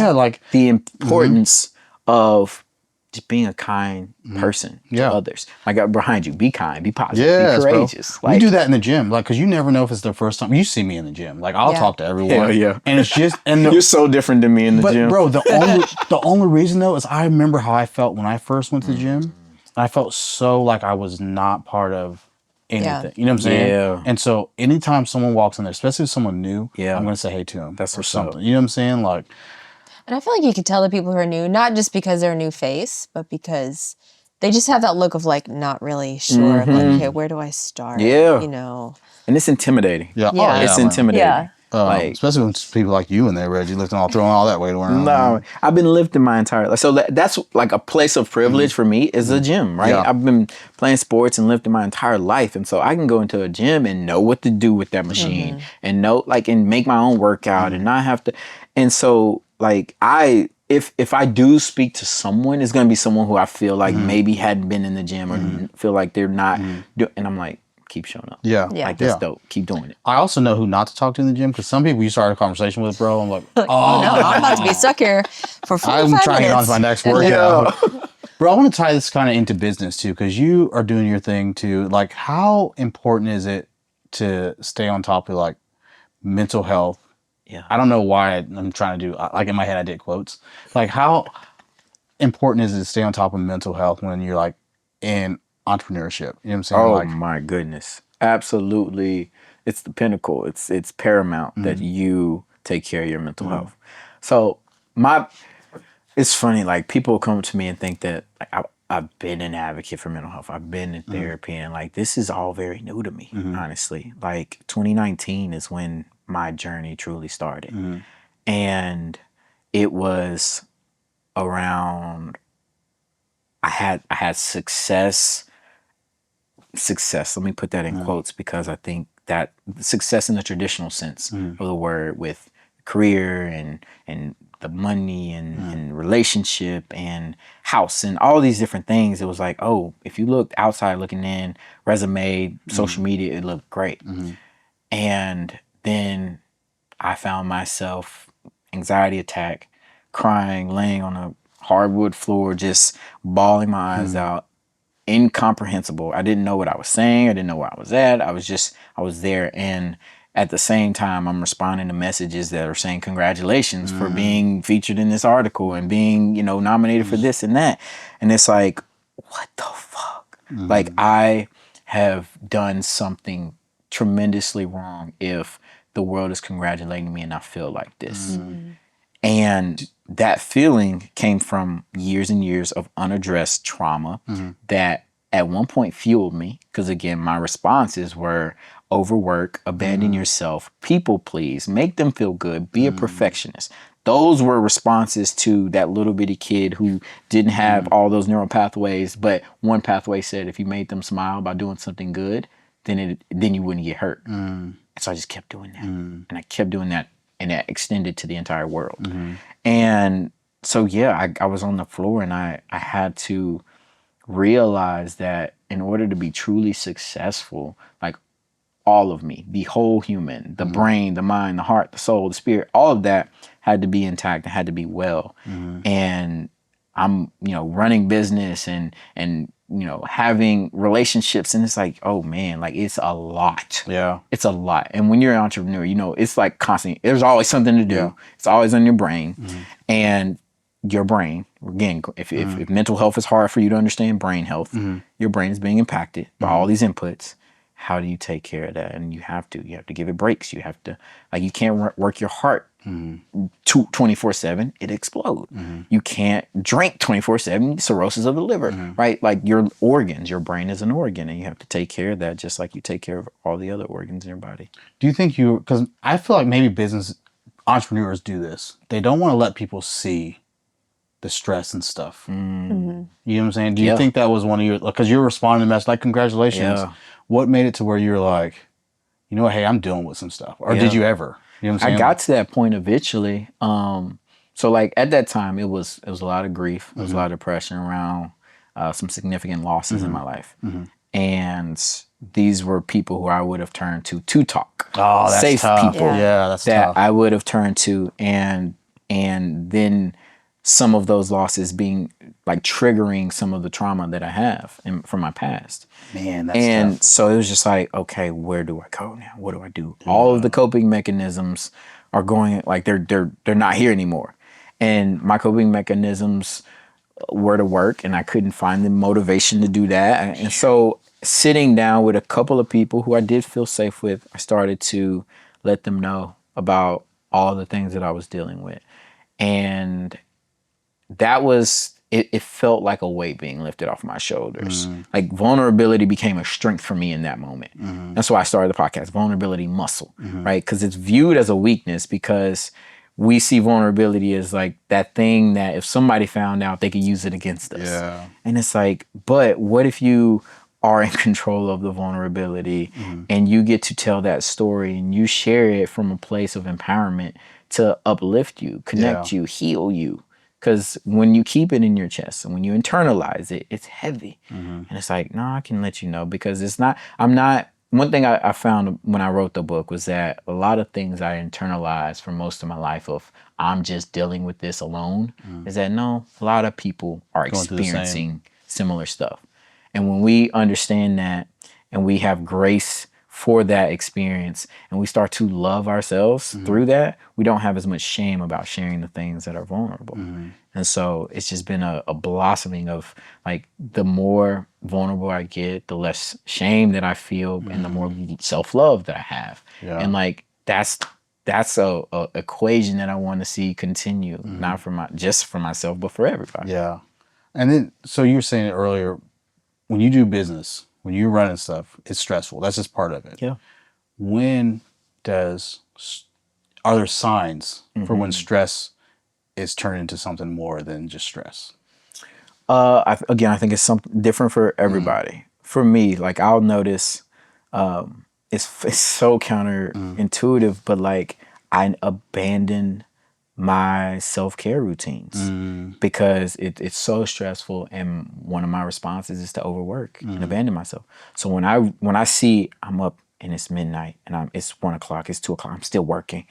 the importance of just being a kind person to others. Like, behind you, be kind, be positive, be courageous. Bro. Like, we do that in the gym, like, because you never know if it's their first time. You see me in the gym, like, I'll talk to everyone. And it's just, and you're so different than me in the gym. Bro, the only reason though is I remember how I felt when I first went to the gym. I felt so like I was not part of anything. You know what I'm saying? Yeah. And so anytime someone walks in there, especially if someone new, I'm gonna say hey to them. That's or something. You know what I'm saying? Like. And I feel like you can tell the people who are new, not just because they're a new face, but because they just have that look of, like, not really sure. Like, okay, where do I start? Yeah. And it's intimidating. Yeah. It's intimidating. Yeah. Like, especially when people like you in there, Reggie, throwing all that weight around. No, I've been lifting my entire life. So that's like a place of privilege for me is a gym, right? Yeah. I've been playing sports and lifting my entire life. And so I can go into a gym and know what to do with that machine and know, like, and make my own workout and not have to. And so, like, if I do speak to someone, it's going to be someone who I feel like maybe hadn't been in the gym or feel like they're not doing, and I'm like, keep showing up. Yeah. Like, that's dope. Keep doing it. I also know who not to talk to in the gym, because some people you start a conversation with, bro, I'm like, oh no, I'm about to be stuck here for 45 minutes. I'm trying to get on to my next workout. Bro, I want to tie this kind of into business too, because you are doing your thing too. Like, how important is it to stay on top of, like, mental health? Yeah. I don't know why I'm trying to do, like, in my head I did quotes. Like, how important is it to stay on top of mental health when you're, like, in entrepreneurship? You know what I'm saying? Oh, like, my goodness. Absolutely. It's the pinnacle. It's paramount that you take care of your mental health. So it's funny, like, people come to me and think that, like, I've been an advocate for mental health. I've been in therapy, and, like, this is all very new to me, honestly. Like, 2019 is when my journey truly started. And it was around, I had success, let me put that in quotes, because I think that success in the traditional sense of the word, with career and the money and relationship and house and all these different things. It was like, oh, if you looked outside looking in, resume, social media, it looked great. And then I found myself anxiety attack, crying, laying on a hardwood floor, just bawling my eyes out. Incomprehensible. I didn't know what I was saying. I didn't know where I was at. I was there. And at the same time, I'm responding to messages that are saying congratulations for being featured in this article and being, nominated for this and that. And it's like, what the fuck? Like, I have done something tremendously wrong if the world is congratulating me and I feel like this. And that feeling came from years and years of unaddressed trauma that at one point fueled me. Because again, my responses were overwork, abandon yourself, people please, make them feel good, be a perfectionist. Those were responses to that little bitty kid who didn't have all those neural pathways. But one pathway said if you made them smile by doing something good, then you wouldn't get hurt. And so I just kept doing that. And I kept doing that. And that extended to the entire world. And so, yeah, I was on the floor and I had to realize that in order to be truly successful, like all of me, the whole human, the brain, the mind, the heart, the soul, the spirit, all of that had to be intact and had to be well. And I'm, running business and having relationships, and it's like, oh man, like it's a lot. Yeah. It's a lot. And when you're an entrepreneur, it's like constant, there's always something to do. Yeah. It's always on your brain. And your brain, again, if mental health is hard for you to understand, brain health, your brain is being impacted by all these inputs. How do you take care of that? And you have to give it breaks. You have to, like, you can't work your heart 24/7, it explode. You can't drink 24/7, cirrhosis of the liver, right? Like your organs, your brain is an organ, and you have to take care of that just like you take care of all the other organs in your body. Do you think because I feel like maybe business entrepreneurs do this. They don't want to let people see the stress and stuff. You know what I'm saying? Do you think that was one of your, because you're responding to messages like congratulations. Yeah. What made it to where you're like, you know what, hey, I'm dealing with some stuff? Or did you ever? You know what I'm saying? I got to that point eventually. So like at that time, it was a lot of grief. There was a lot of depression around some significant losses in my life. And these were people who I would have turned to talk. Oh, that's safe tough. people. Yeah, that's that tough. I would have turned to, and then some of those losses being like triggering some of the trauma that I have from my past. Man, that's and tough. So it was just like, okay, where do I go now? What do I do? All of the coping mechanisms are going, like they're not here anymore. And my coping mechanisms were to work, and I couldn't find the motivation to do that. And so sitting down with a couple of people who I did feel safe with, I started to let them know about all the things that I was dealing with. And that was, it felt like a weight being lifted off my shoulders. Like vulnerability became a strength for me in that moment. That's why I started the podcast, Vulnerability Muscle, right? Because it's viewed as a weakness, because we see vulnerability as like that thing that if somebody found out, they could use it against us. Yeah. And it's like, but what if you are in control of the vulnerability and you get to tell that story and you share it from a place of empowerment to uplift you, connect you, heal you? Because when you keep it in your chest and when you internalize it, it's heavy. And it's like, no, I can let you know, because one thing I found when I wrote the book was that a lot of things I internalized for most of my life of I'm just dealing with this alone is that no, a lot of people are experiencing similar stuff. And when we understand that and we have grace for that experience and we start to love ourselves through that, we don't have as much shame about sharing the things that are vulnerable. And so it's just been a blossoming of like, the more vulnerable I get, the less shame that I feel and the more self-love that I have. And like, that's a equation that I want to see continue, not just for myself, but for everybody. Yeah. And then, so you were saying it earlier, when you do business, when you're running stuff, it's stressful. That's just part of it. Yeah. Are there signs for when stress is turned into something more than just stress? I think it's something different for everybody. For me, like I'll notice, it's so counterintuitive, but like I abandon my self-care routines because it's so stressful, and one of my responses is to overwork and abandon myself. So when I see I'm up and it's midnight and it's 1 o'clock, it's 2 o'clock, I'm still working.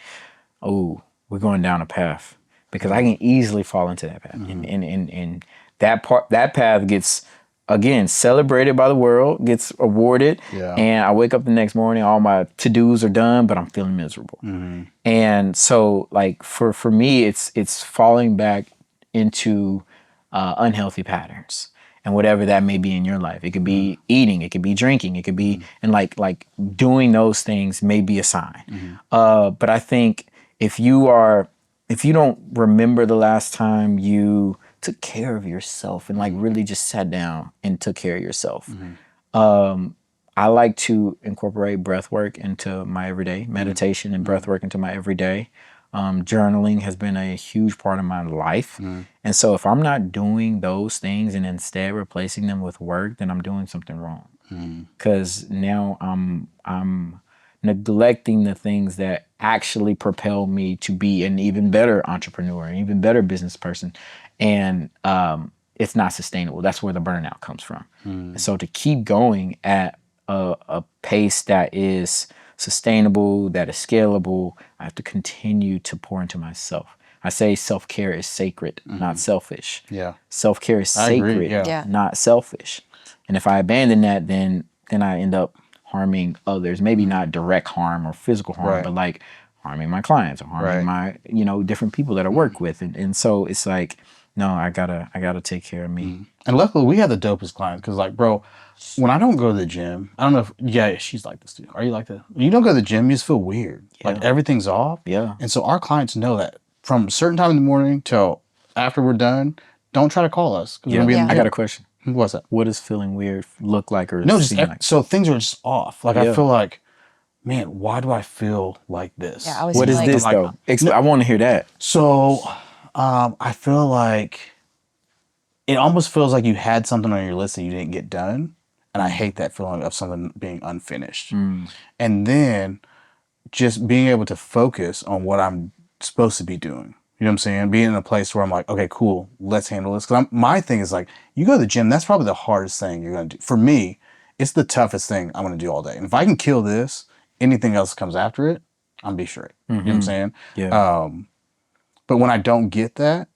Oh, we're going down a path because I can easily fall into that path, and that path gets again celebrated by the world, gets awarded, and I wake up the next morning, all my to-dos are done, but I'm feeling miserable. And so, like for me, it's falling back into unhealthy patterns, and whatever that may be in your life. It could be eating, it could be drinking, it could be, and like doing those things may be a sign. But I think if you don't remember the last time you took care of yourself and like really just sat down and took care of yourself. I like to incorporate breath work into my everyday, meditation and breath work into my everyday. Journaling has been a huge part of my life. And so if I'm not doing those things and instead replacing them with work, then I'm doing something wrong. Because now I'm neglecting the things that actually propel me to be an even better entrepreneur, an even better business person. And it's not sustainable. That's where the burnout comes from. And so to keep going at a pace that is sustainable, that is scalable, I have to continue to pour into myself. I say self-care is sacred, not selfish. Self-care is sacred, not selfish. And if I abandon that, then I end up harming others. Maybe not direct harm or physical harm, but like harming my clients or harming my, different people that I work with. And so it's like, no, I gotta take care of me. And luckily we have the dopest clients because, like, bro, when I don't go to the gym, I don't know if, she's like this too. Are you like that? When you don't go to the gym, you just feel weird. Like everything's off. And so our clients know that from a certain time in the morning till after we're done, don't try to call us. We're gonna be in the I got a question. What's that? What does feeling weird look like or no, seem like? So things are just off. Like I feel like, man, why do I feel like this? Yeah, I was What is this though? I want to hear that. So I feel like it almost feels like you had something on your list that you didn't get done. And I hate that feeling of something being unfinished. And then just being able to focus on what I'm supposed to be doing. You know what I'm saying? Being in a place where I'm like, okay, cool, let's handle this. Because my thing is like, you go to the gym, that's probably the hardest thing you're going to do. For me, it's the toughest thing I'm going to do all day. And if I can kill this, anything else comes after it, I'm be straight. You know what I'm saying? But when I don't get that,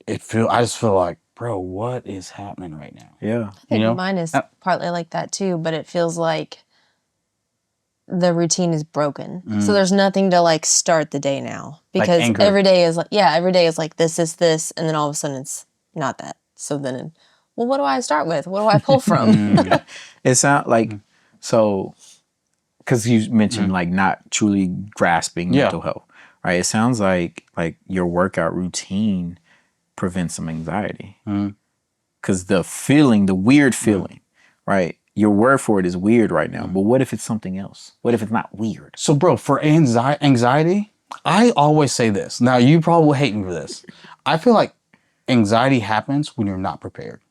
I just feel like, bro, what is happening right now? I think mine is partly like that too, but it feels like the routine is broken. So there's nothing to like start the day now because like every day is like this, and then all of a sudden it's not that. So then, well, what do I start with? What do I pull from? It sounds like, so, because you mentioned like not truly grasping mental health, right? It sounds like your workout routine prevents some anxiety. Because the weird feeling, right? Your word for it is weird right now, but what if it's something else? What if it's not weird? So, bro, for anxiety, I always say this. Now, you probably will hate me for this. I feel like anxiety happens when you're not prepared.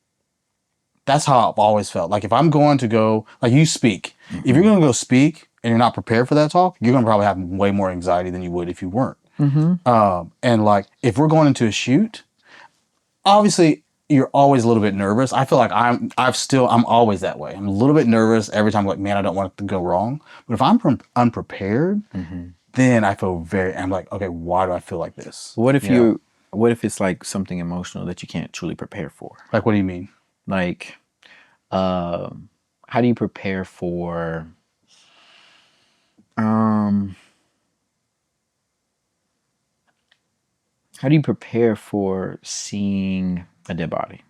That's how I've always felt. Like if I'm going to go, like you speak, if you're going to go speak and you're not prepared for that talk, you're going to probably have way more anxiety than you would if you weren't. And like if we're going into a shoot, obviously you're always a little bit nervous. I feel like I'm always that way. I'm a little bit nervous every time. Like, man, I don't want it to go wrong. But if I'm unprepared, then I feel I'm like, okay, why do I feel like this? What if it's like something emotional that you can't truly prepare for? Like, what do you mean? Like, how do you prepare for, seeing a dead body?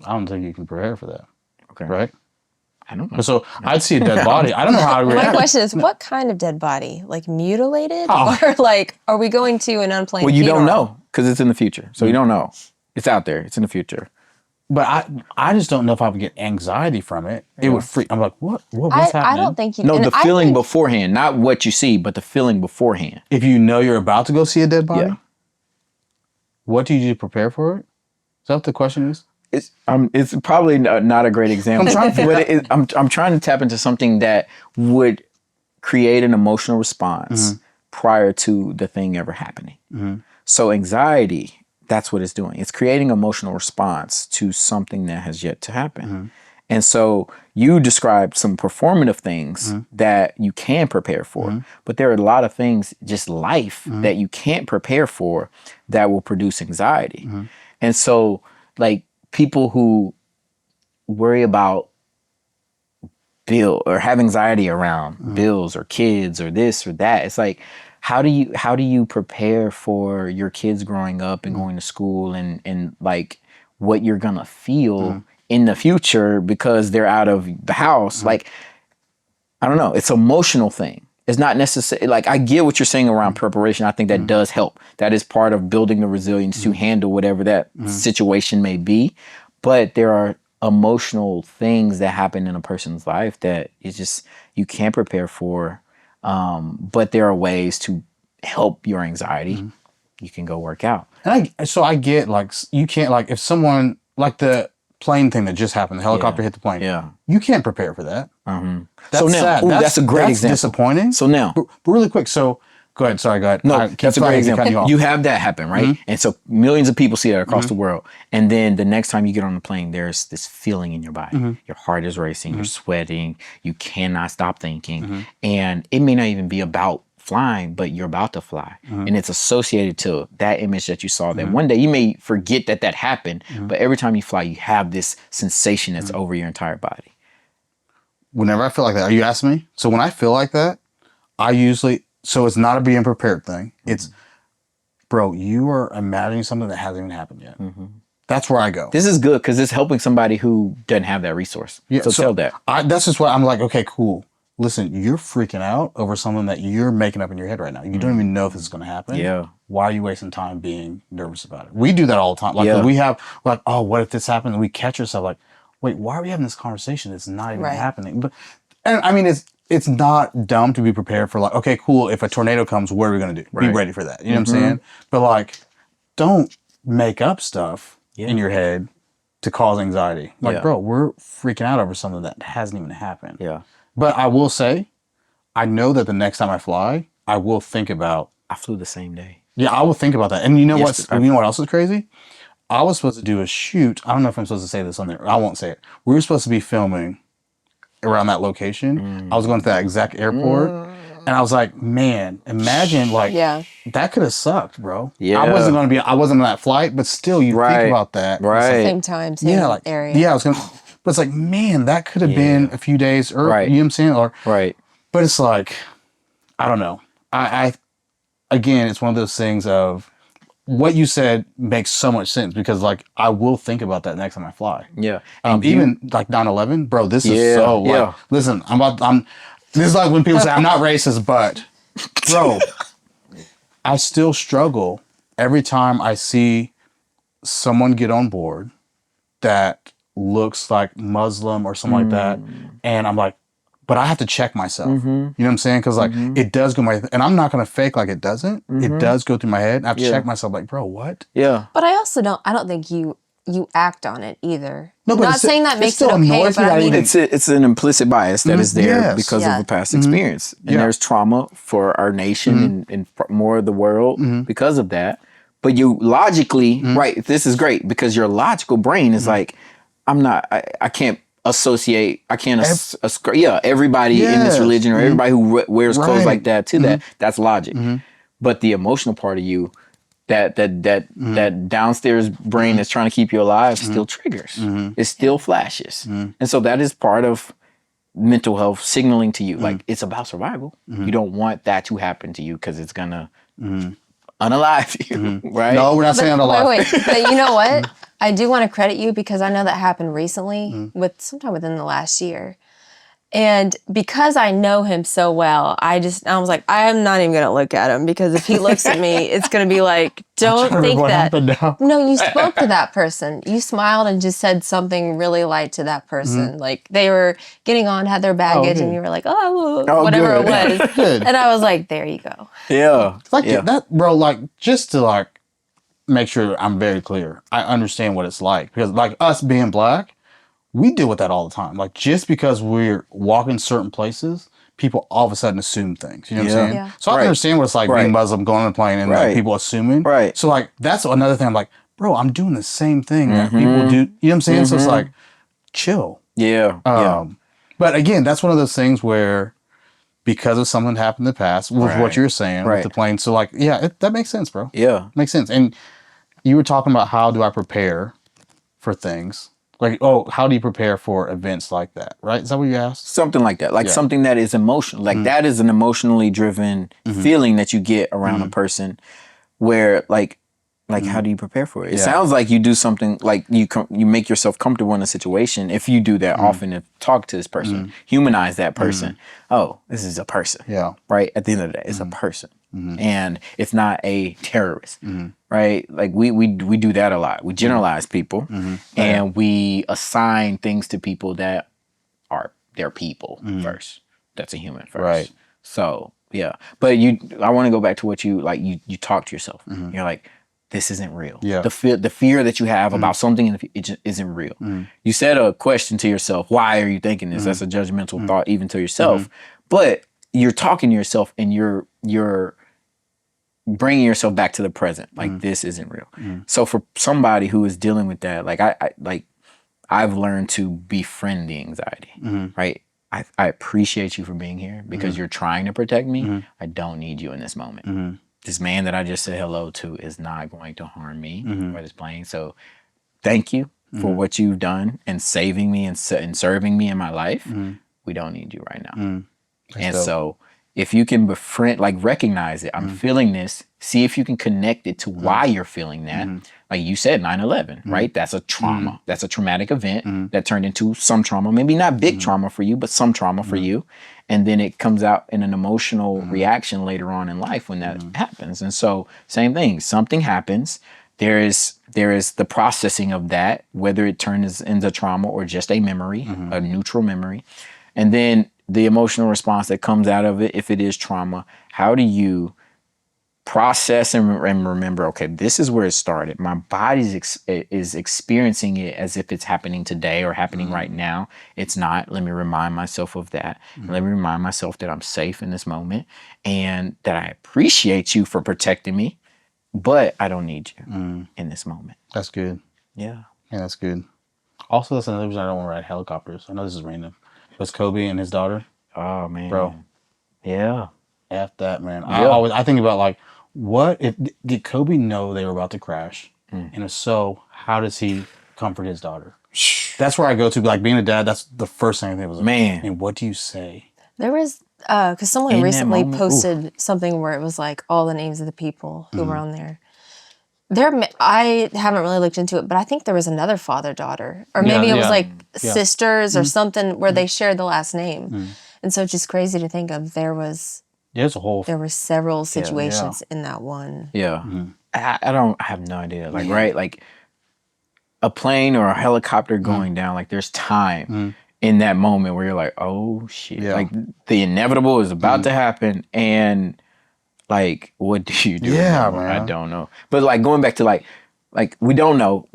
I don't think you can prepare for that. Okay. Right? I don't know. So I'd see a dead body. I don't know how to react. My question is, what kind of dead body? Like mutilated? Or like, are we going to an unplanned Well, you funeral? don't know because it's in the future. So you don't know. It's out there. It's in the future. But I just don't know if I would get anxiety from it. It would freak. I'm like, what's happening? I don't think you. No, the feeling beforehand, not what you see, but the feeling beforehand. If you know you're about to go see a dead body, what do you do to prepare for it? Is that what the question is? It's probably not a great example. I'm trying to tap into something that would create an emotional response prior to the thing ever happening. Mm-hmm. So anxiety, that's what it's doing. It's creating emotional response to something that has yet to happen. Mm-hmm. And so you described some performative things Mm-hmm. that you can prepare for, Mm-hmm. but there are a lot of things, just life, Mm-hmm. that you can't prepare for that will produce anxiety. Mm-hmm. And so, like, people who worry about bill or have anxiety around Mm-hmm. bills or kids or this or that, it's like, how do you prepare for your kids growing up and Mm-hmm. going to school and like what you're gonna feel Mm-hmm. in the future because they're out of the house? Mm-hmm. Like, I don't know, it's an emotional thing. It's not necessary. Like, I get what you're saying around preparation. I think that does help. That is part of building the resilience to handle whatever that situation may be. But there are emotional things that happen in a person's life that is just, you can't prepare for. But there are ways to help your anxiety. You can go work out. And I get, like, you can't, like, if someone, like the plane thing that just happened, the helicopter hit the plane. Yeah. You can't prepare for that. That's So now, sad. that's a great example. Disappointing. So now, but really quick. So go ahead. Sorry, go ahead. no, that's a great example. You You have that happen, right? And so millions of people see that across the world. And then the next time you get on the plane, there's this feeling in your body. Your heart is racing, you're sweating, you cannot stop thinking. And it may not even be about flying, but you're about to fly. And it's associated to that image that you saw, that one day you may forget that that happened, but every time you fly, you have this sensation that's over your entire body. Whenever I feel like that, are you asking me? So when I feel like that, I usually, so it's not a being prepared thing. It's, bro, you are imagining something that hasn't even happened yet. That's where I go. This is good because it's helping somebody who doesn't have that resource. Yeah, so tell that. That's just what I'm like, okay, cool. Listen, you're freaking out over something that you're making up in your head right now. You don't even know if this is going to happen. Yeah. Why are you wasting time being nervous about it? We do that all the time. Like, we have, like, oh, what if this happened? And we catch ourselves like, wait, why are we having this conversation? It's not even happening. But, and I mean, it's not dumb to be prepared for, like, okay, cool. If a tornado comes, what are we going to do? Be ready for that. You know what I'm saying? But, like, don't make up stuff in your head to cause anxiety. Like, bro, we're freaking out over something that hasn't even happened. Yeah. But I will say, I know that the next time I fly, I will think about. I flew the same day. Yeah, I will think about that. And you know you know what else is crazy? I was supposed to do a shoot. I don't know if I'm supposed to say this on there. I won't say it. We were supposed to be filming around that location. I was going to that exact airport. And I was like, man, imagine, like, that could have sucked, bro. Yeah. I wasn't on that flight, but still, you think about that. Right. Same time, same area. Yeah, I was going to, but it's like, man, that could have been a few days early. Right. You know what I'm saying? Or, right. But it's like, I don't know. I again, it's one of those things of what you said makes so much sense because, like, I will think about that next time I fly. Yeah. Even like 9/11, bro, this is so, like, listen, this is like when people say, I'm not racist, but, bro, I still struggle every time I see someone get on board that looks like Muslim or something like that. And I'm like, but I have to check myself. You know what I'm saying? Because, like, it does go and I'm not going to fake like it doesn't. It does go through my head. I have to check myself, like, bro, what? Yeah. But I don't think you act on it either. No, but not saying that makes it okay, but I mean, it's an implicit bias that is there because of the past experience. And there's trauma for our nation and more of the world because of that. But you logically, right, this is great because your logical brain is like, I can't associate, everybody in this religion or everybody who wears clothes like that to that. That's logic. But the emotional part of you, that downstairs brain that's trying to keep you alive still triggers. It still flashes. And so that is part of mental health signaling to you. Like, it's about survival. You don't want that to happen to you because it's gonna unalive you, right? No, we're not saying unalive. Wait. But you know what? I do want to credit you because I know that happened recently, sometime within the last year. And because I know him so well, I was like, I am not even going to look at him because if he looks at me, it's going to be like, don't think that. No, you spoke to that person. You smiled and just said something really light to that person. Like, they were getting on, had their baggage, and you were like, whatever it was. And I was like, there you go. Yeah. It's like that, bro, like, just to, like, make sure I'm very clear. I understand what it's like because, like, us being black, we deal with that all the time. Like, just because we're walking certain places people all of a sudden assume things. You know what I'm saying? Yeah. So I understand what it's like being Muslim, going on a plane, and like, people assuming. Right. So like that's another thing. I'm like, bro, I'm doing the same thing that people do. You know what I'm saying? So it's like, chill. Yeah. But again, that's one of those things where because of something that happened in the past, with what you're saying with the plane. So like, yeah, that makes sense, bro. Yeah. Makes sense. And you were talking about how do I prepare for things? Like, how do you prepare for events like that? Right? Is that what you asked? Something like that. Like something that is emotional. Like that is an emotionally driven feeling that you get around a person where like how do you prepare for it? It sounds like you do something like you make yourself comfortable in a situation. If you do that often, if talk to this person, humanize that person. Oh, this is a person. Yeah. Right? At the end of the day, it's a person. And it's not a terrorist. Right? Like we do that a lot. We generalize people and we assign things to people that are their people first. That's a human first. Right. So yeah. But I want to go back to what you talk to yourself. You're like, this isn't real. Yeah. The fear that you have about something it just isn't real. You said a question to yourself, why are you thinking this? That's a judgmental thought even to yourself. But you're talking to yourself and you're bringing yourself back to the present. Like this isn't real. So for somebody who is dealing with that, like I've learned to befriend the anxiety, right? I appreciate you for being here because you're trying to protect me. I don't need you in this moment. This man that I just said hello to is not going to harm me or this plane. So thank you for what you've done and saving me and serving me in my life. We don't need you right now. And so if you can befriend, like recognize it, I'm feeling this, see if you can connect it to why you're feeling that. Like you said, 9/11, right? That's a trauma. That's a traumatic event that turned into some trauma, maybe not big trauma for you, but some trauma for you. And then it comes out in an emotional reaction later on in life when that happens. And so same thing, something happens. There is the processing of that, whether it turns into trauma or just a memory, a neutral memory. And then the emotional response that comes out of it, if it is trauma, how do you process and remember, okay, this is where it started. My body is experiencing it as if it's happening today or happening right now. It's not. Let me remind myself of that. Let me remind myself that I'm safe in this moment and that I appreciate you for protecting me, but I don't need you in this moment. That's good. Yeah. Yeah, that's good. Also, that's another reason I don't want to ride helicopters. I know this is random. Was Kobe and his daughter? Oh, man. Bro. Yeah. F that, man. Yeah. I think about like, what if did Kobe know they were about to crash? And if so, how does he comfort his daughter? That's where I go to. Like being a dad, that's the first thing I think was like, man, what do you say? There was because someone recently posted something where it was like all the names of the people who were on there. I haven't really looked into it, but I think there was another father-daughter, or maybe it was like sisters or something where they shared the last name. And so it's just crazy to think of. There were several situations in that one. Yeah. I have no idea. Like, right? Like a plane or a helicopter going down, like there's time in that moment where you're like, oh shit. Like the inevitable is about to happen. And like, what do you do? Yeah, man. I don't know. But like going back to like we don't know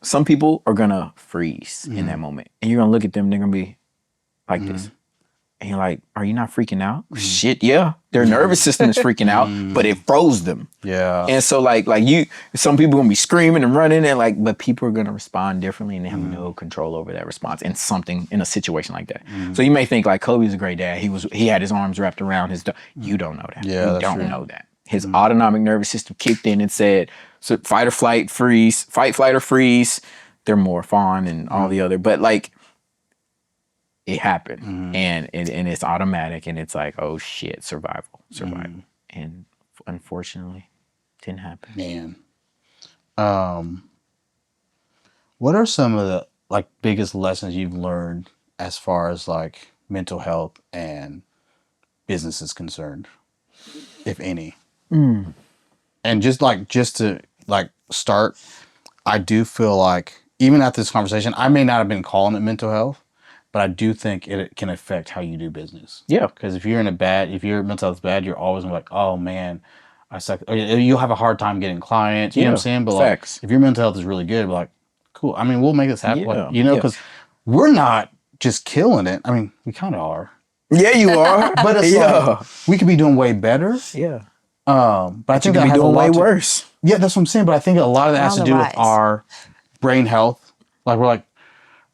some people are gonna freeze in that moment. And you're gonna look at them, they're gonna be like this. And you're like, are you not freaking out? Shit, yeah. Their nervous system is freaking out, but it froze them. Yeah. And so some people gonna be screaming and running and but people are gonna respond differently and they have no control over that response in a situation like that. So you may think like Kobe's a great dad. He had his arms wrapped around his you don't know that. Yeah, you don't know that. His autonomic nervous system kicked in and said, so fight, flight, or freeze. They're more fawn and all the other, but like it happened and it's automatic and it's like, oh shit, survival. And unfortunately didn't happen. Man. What are some of the like biggest lessons you've learned as far as like mental health and business is concerned, if any? And just to start, I do feel like even after this conversation, I may not have been calling it mental health, but I do think it can affect how you do business. Yeah. Because if your mental health is bad, you're always like, oh man, I suck. You'll have a hard time getting clients. You know what I'm saying? But facts. Like, if your mental health is really good, like, cool. I mean, we'll make this happen. Because we're not just killing it. I mean, we kind of are. Yeah, you are. But it's like, we could be doing way better. Yeah. But I think you could be doing way worse. Yeah, that's what I'm saying. But I think a lot of that has to do with our brain health. Like, we're like,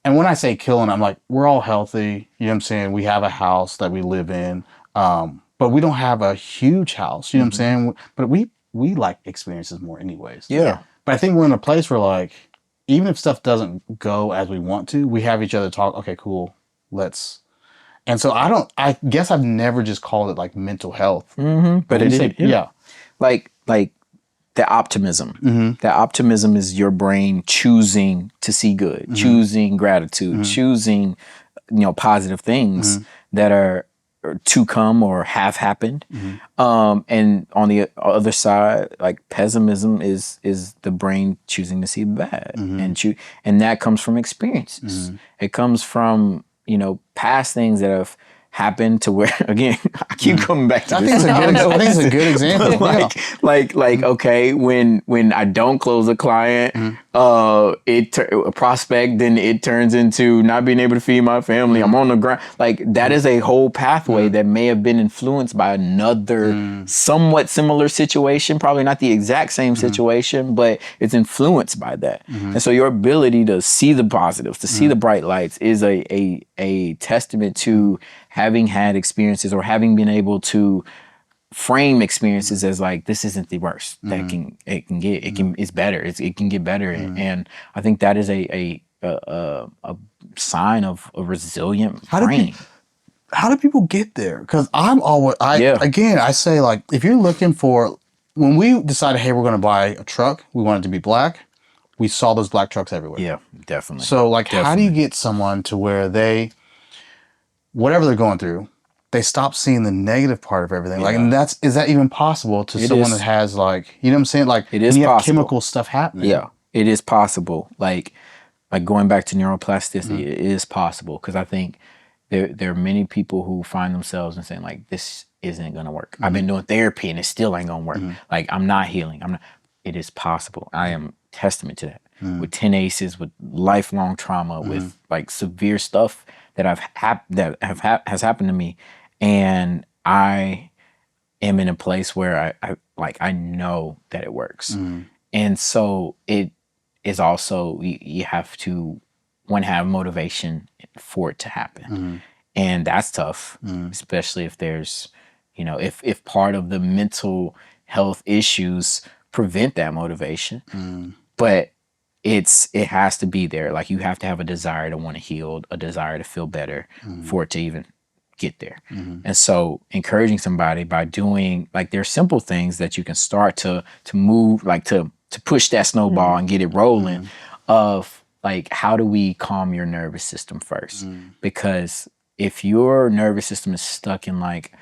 and when I say killing, I'm like, we're all healthy. You know what I'm saying? We have a house that we live in. But we don't have a huge house. You know what I'm saying? But we like experiences more anyways. Yeah. But I think we're in a place where, like, even if stuff doesn't go as we want to, we have each other talk, okay, cool, let's. And so I guess I've never just called it like mental health. But it is. Yeah. Like the optimism. The optimism is your brain choosing to see good, choosing gratitude, choosing, positive things that are to come or have happened. And on the other side, like pessimism is the brain choosing to see bad, and that comes from experiences. It comes from past things that have happened to where, again, I keep coming back to this. I think it's a good example. Like okay, when I don't close a client, a prospect, then it turns into not being able to feed my family. I'm on the ground. Like, that is a whole pathway that may have been influenced by another somewhat similar situation, probably not the exact same situation, but it's influenced by that. And so your ability to see the positives, to see the bright lights, is a testament to having had experiences, or having been able to frame experiences as like, this isn't the worst that it's better. It can get better. And I think that is a sign of a resilient brain. How do people get there? Because I say, like, if you're looking for, when we decided, hey, we're going to buy a truck, we want it to be black, we saw those black trucks everywhere. Yeah, definitely. So, like, how do you get someone to where whatever they're going through, they stop seeing the negative part of everything? Like, and is that even possible to someone that has, like, you know what I'm saying? Like, it is you have possible. chemical stuff happening. Yeah, it is possible. Like going back to neuroplasticity, it is possible, because I think there are many people who find themselves and saying, like, this isn't gonna work. I've been doing therapy and it still ain't gonna work. Like, I'm not healing. It is possible. I am testament to that. With 10 ACEs, with lifelong trauma, with like severe stuff that has happened to me, and I am in a place where I know that it works. And so it is also, you have to have motivation for it to happen. And that's tough, especially if there's, if part of the mental health issues prevent that motivation. But it has to be there. Like, you have to have a desire to want to heal, a desire to feel better for it to even get there. And so encouraging somebody by doing, like, there's simple things that you can start to move, like to push that snowball and get it rolling, of like, how do we calm your nervous system first? Because if your nervous system is stuck in like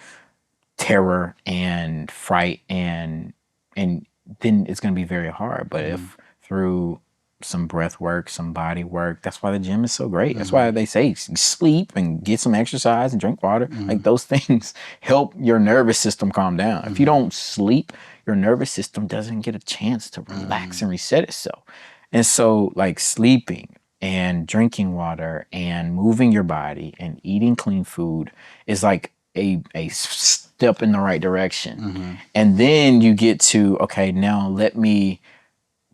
terror and fright, and then it's going to be very hard. But if through some breath work, some body work, that's why the gym is so great. That's why they say sleep and get some exercise and drink water. Like, those things help your nervous system calm down. If you don't sleep, your nervous system doesn't get a chance to relax and reset itself. And so, like, sleeping and drinking water and moving your body and eating clean food is like a step in the right direction. And then you get to, okay, now let me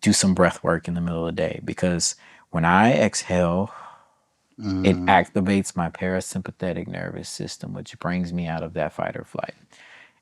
do some breath work in the middle of the day, because when I exhale, it activates my parasympathetic nervous system, which brings me out of that fight or flight.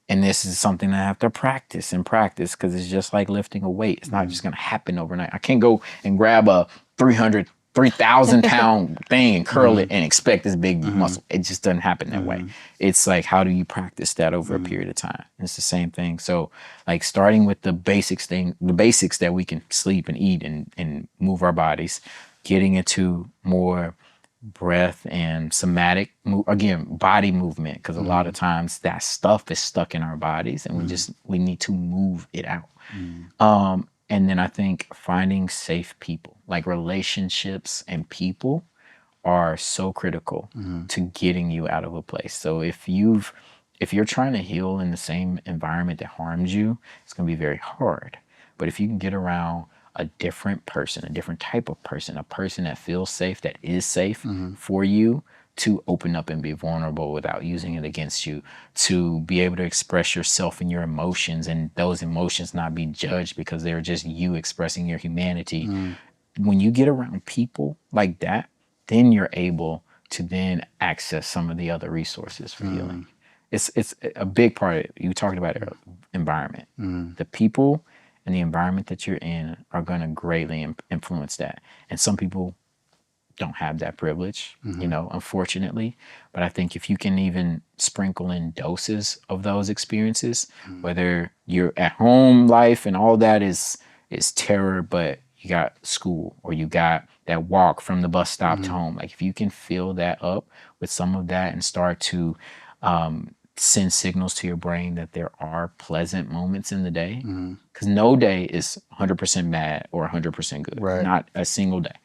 And this is something I have to practice, because it's just like lifting a weight. It's not just going to happen overnight. I can't go and grab a 3,000 pound thing and curl it and expect this big muscle. It just doesn't happen that way. It's like, how do you practice that over a period of time? And it's the same thing. So, like, starting with the basics that we can sleep and eat and move our bodies, getting into more breath and somatic, body movement, because a lot of times that stuff is stuck in our bodies, and we need to move it out. And then I think finding safe people, like relationships and people, are so critical to getting you out of a place. So if you're trying to heal in the same environment that harms you, it's going to be very hard. But if you can get around a different person, a different type of person, a person that feels safe, that is safe for you, to open up and be vulnerable without using it against you, to be able to express yourself and your emotions, and those emotions not be judged because they're just you expressing your humanity. When you get around people like that, then you're able to then access some of the other resources for healing. It's a big part of it. You talked about it, environment. The people and the environment that you're in are going to greatly influence that. And some people don't have that privilege, you know, unfortunately. But I think if you can even sprinkle in doses of those experiences, whether you're at home life and all that is terror, but you got school or you got that walk from the bus stop to home. Like if you can fill that up with some of that and start to send signals to your brain that there are pleasant moments in the day, because no day is 100% bad or 100% good, not a single day.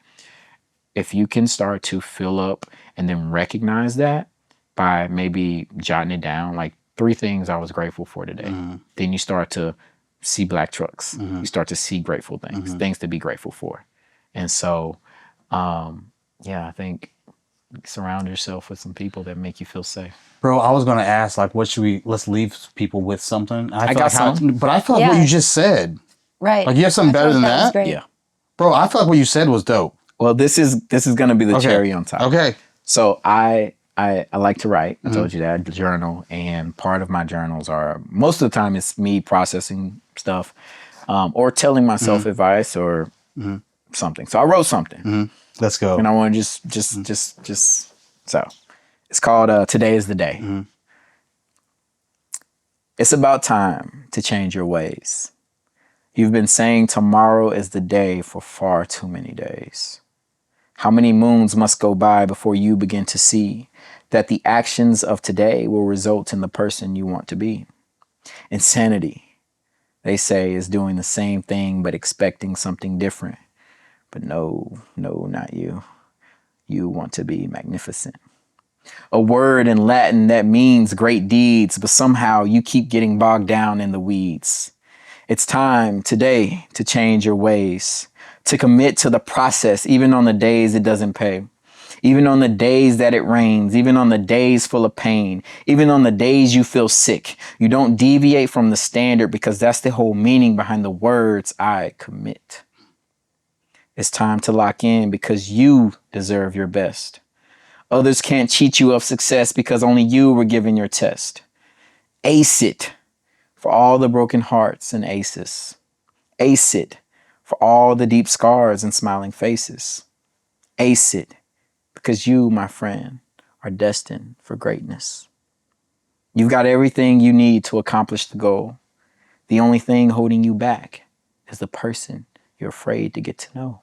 If you can start to fill up and then recognize that by maybe jotting it down, like 3 things I was grateful for today, then you start to see black trucks. You start to see grateful things, things to be grateful for. And so, yeah, I think surround yourself with some people that make you feel safe. Bro, I was going to ask, like, let's leave people with something. I got some. But I feel like what you just said. Right. Like, you have something better than that? Yeah. Bro, I feel like what you said was dope. Well, this is going to be the cherry on top. Okay. So I like to write. I told you that. I journal. And part of my journals are, most of the time, it's me processing stuff or telling myself advice or something. So I wrote something. Let's go. And I want to just so it's called Today is the Day. It's about time to change your ways. You've been saying tomorrow is the day for far too many days. How many moons must go by before you begin to see that the actions of today will result in the person you want to be? Insanity, they say, is doing the same thing but expecting something different. But no, not you. You want to be magnificent. A word in Latin that means great deeds, but somehow you keep getting bogged down in the weeds. It's time today to change your ways, to commit to the process, even on the days it doesn't pay, even on the days that it rains, even on the days full of pain, even on the days you feel sick. You don't deviate from the standard because that's the whole meaning behind the words I commit. It's time to lock in because you deserve your best. Others can't cheat you of success because only you were given your test. Ace it for all the broken hearts and aces. Ace it for all the deep scars and smiling faces. Ace it because you, my friend, are destined for greatness. You've got everything you need to accomplish the goal. The only thing holding you back is the person you're afraid to get to know.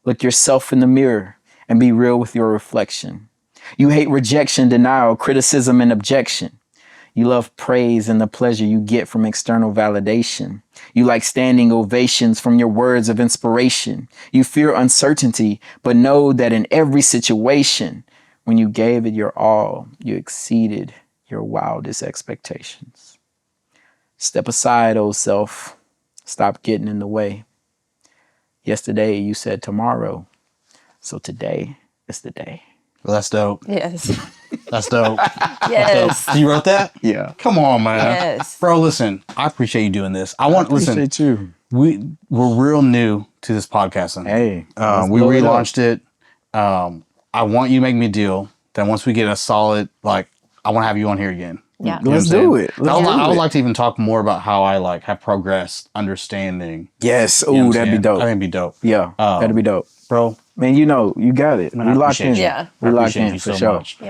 Look yourself in the mirror and be real with your reflection. You hate rejection, denial, criticism, and objection. You love praise and the pleasure you get from external validation. You like standing ovations from your words of inspiration. You fear uncertainty, but know that in every situation, when you gave it your all, you exceeded your wildest expectations. Step aside, old self. Stop getting in the way. Yesterday, you said tomorrow. So today is the day. Well, that's dope. Yes. That's dope. Yes. You wrote that? Yeah. Come on, man. Yes. Bro, listen, I appreciate you doing this. I appreciate you. We're real new to this podcasting. Hey. We relaunched it. I want you to make me a deal that once we get a solid, like, I want to have you on here again. Yeah. Let's do it. I would like to even talk more about how I like have progressed understanding. Yes. You know Ooh, that'd be dope. I think it'd be dope. Yeah. That'd be dope. Bro. Man, you know, you got it. Man, We I locked appreciate in. you. Yeah. We I locked appreciate in you for so sure. much. Yeah.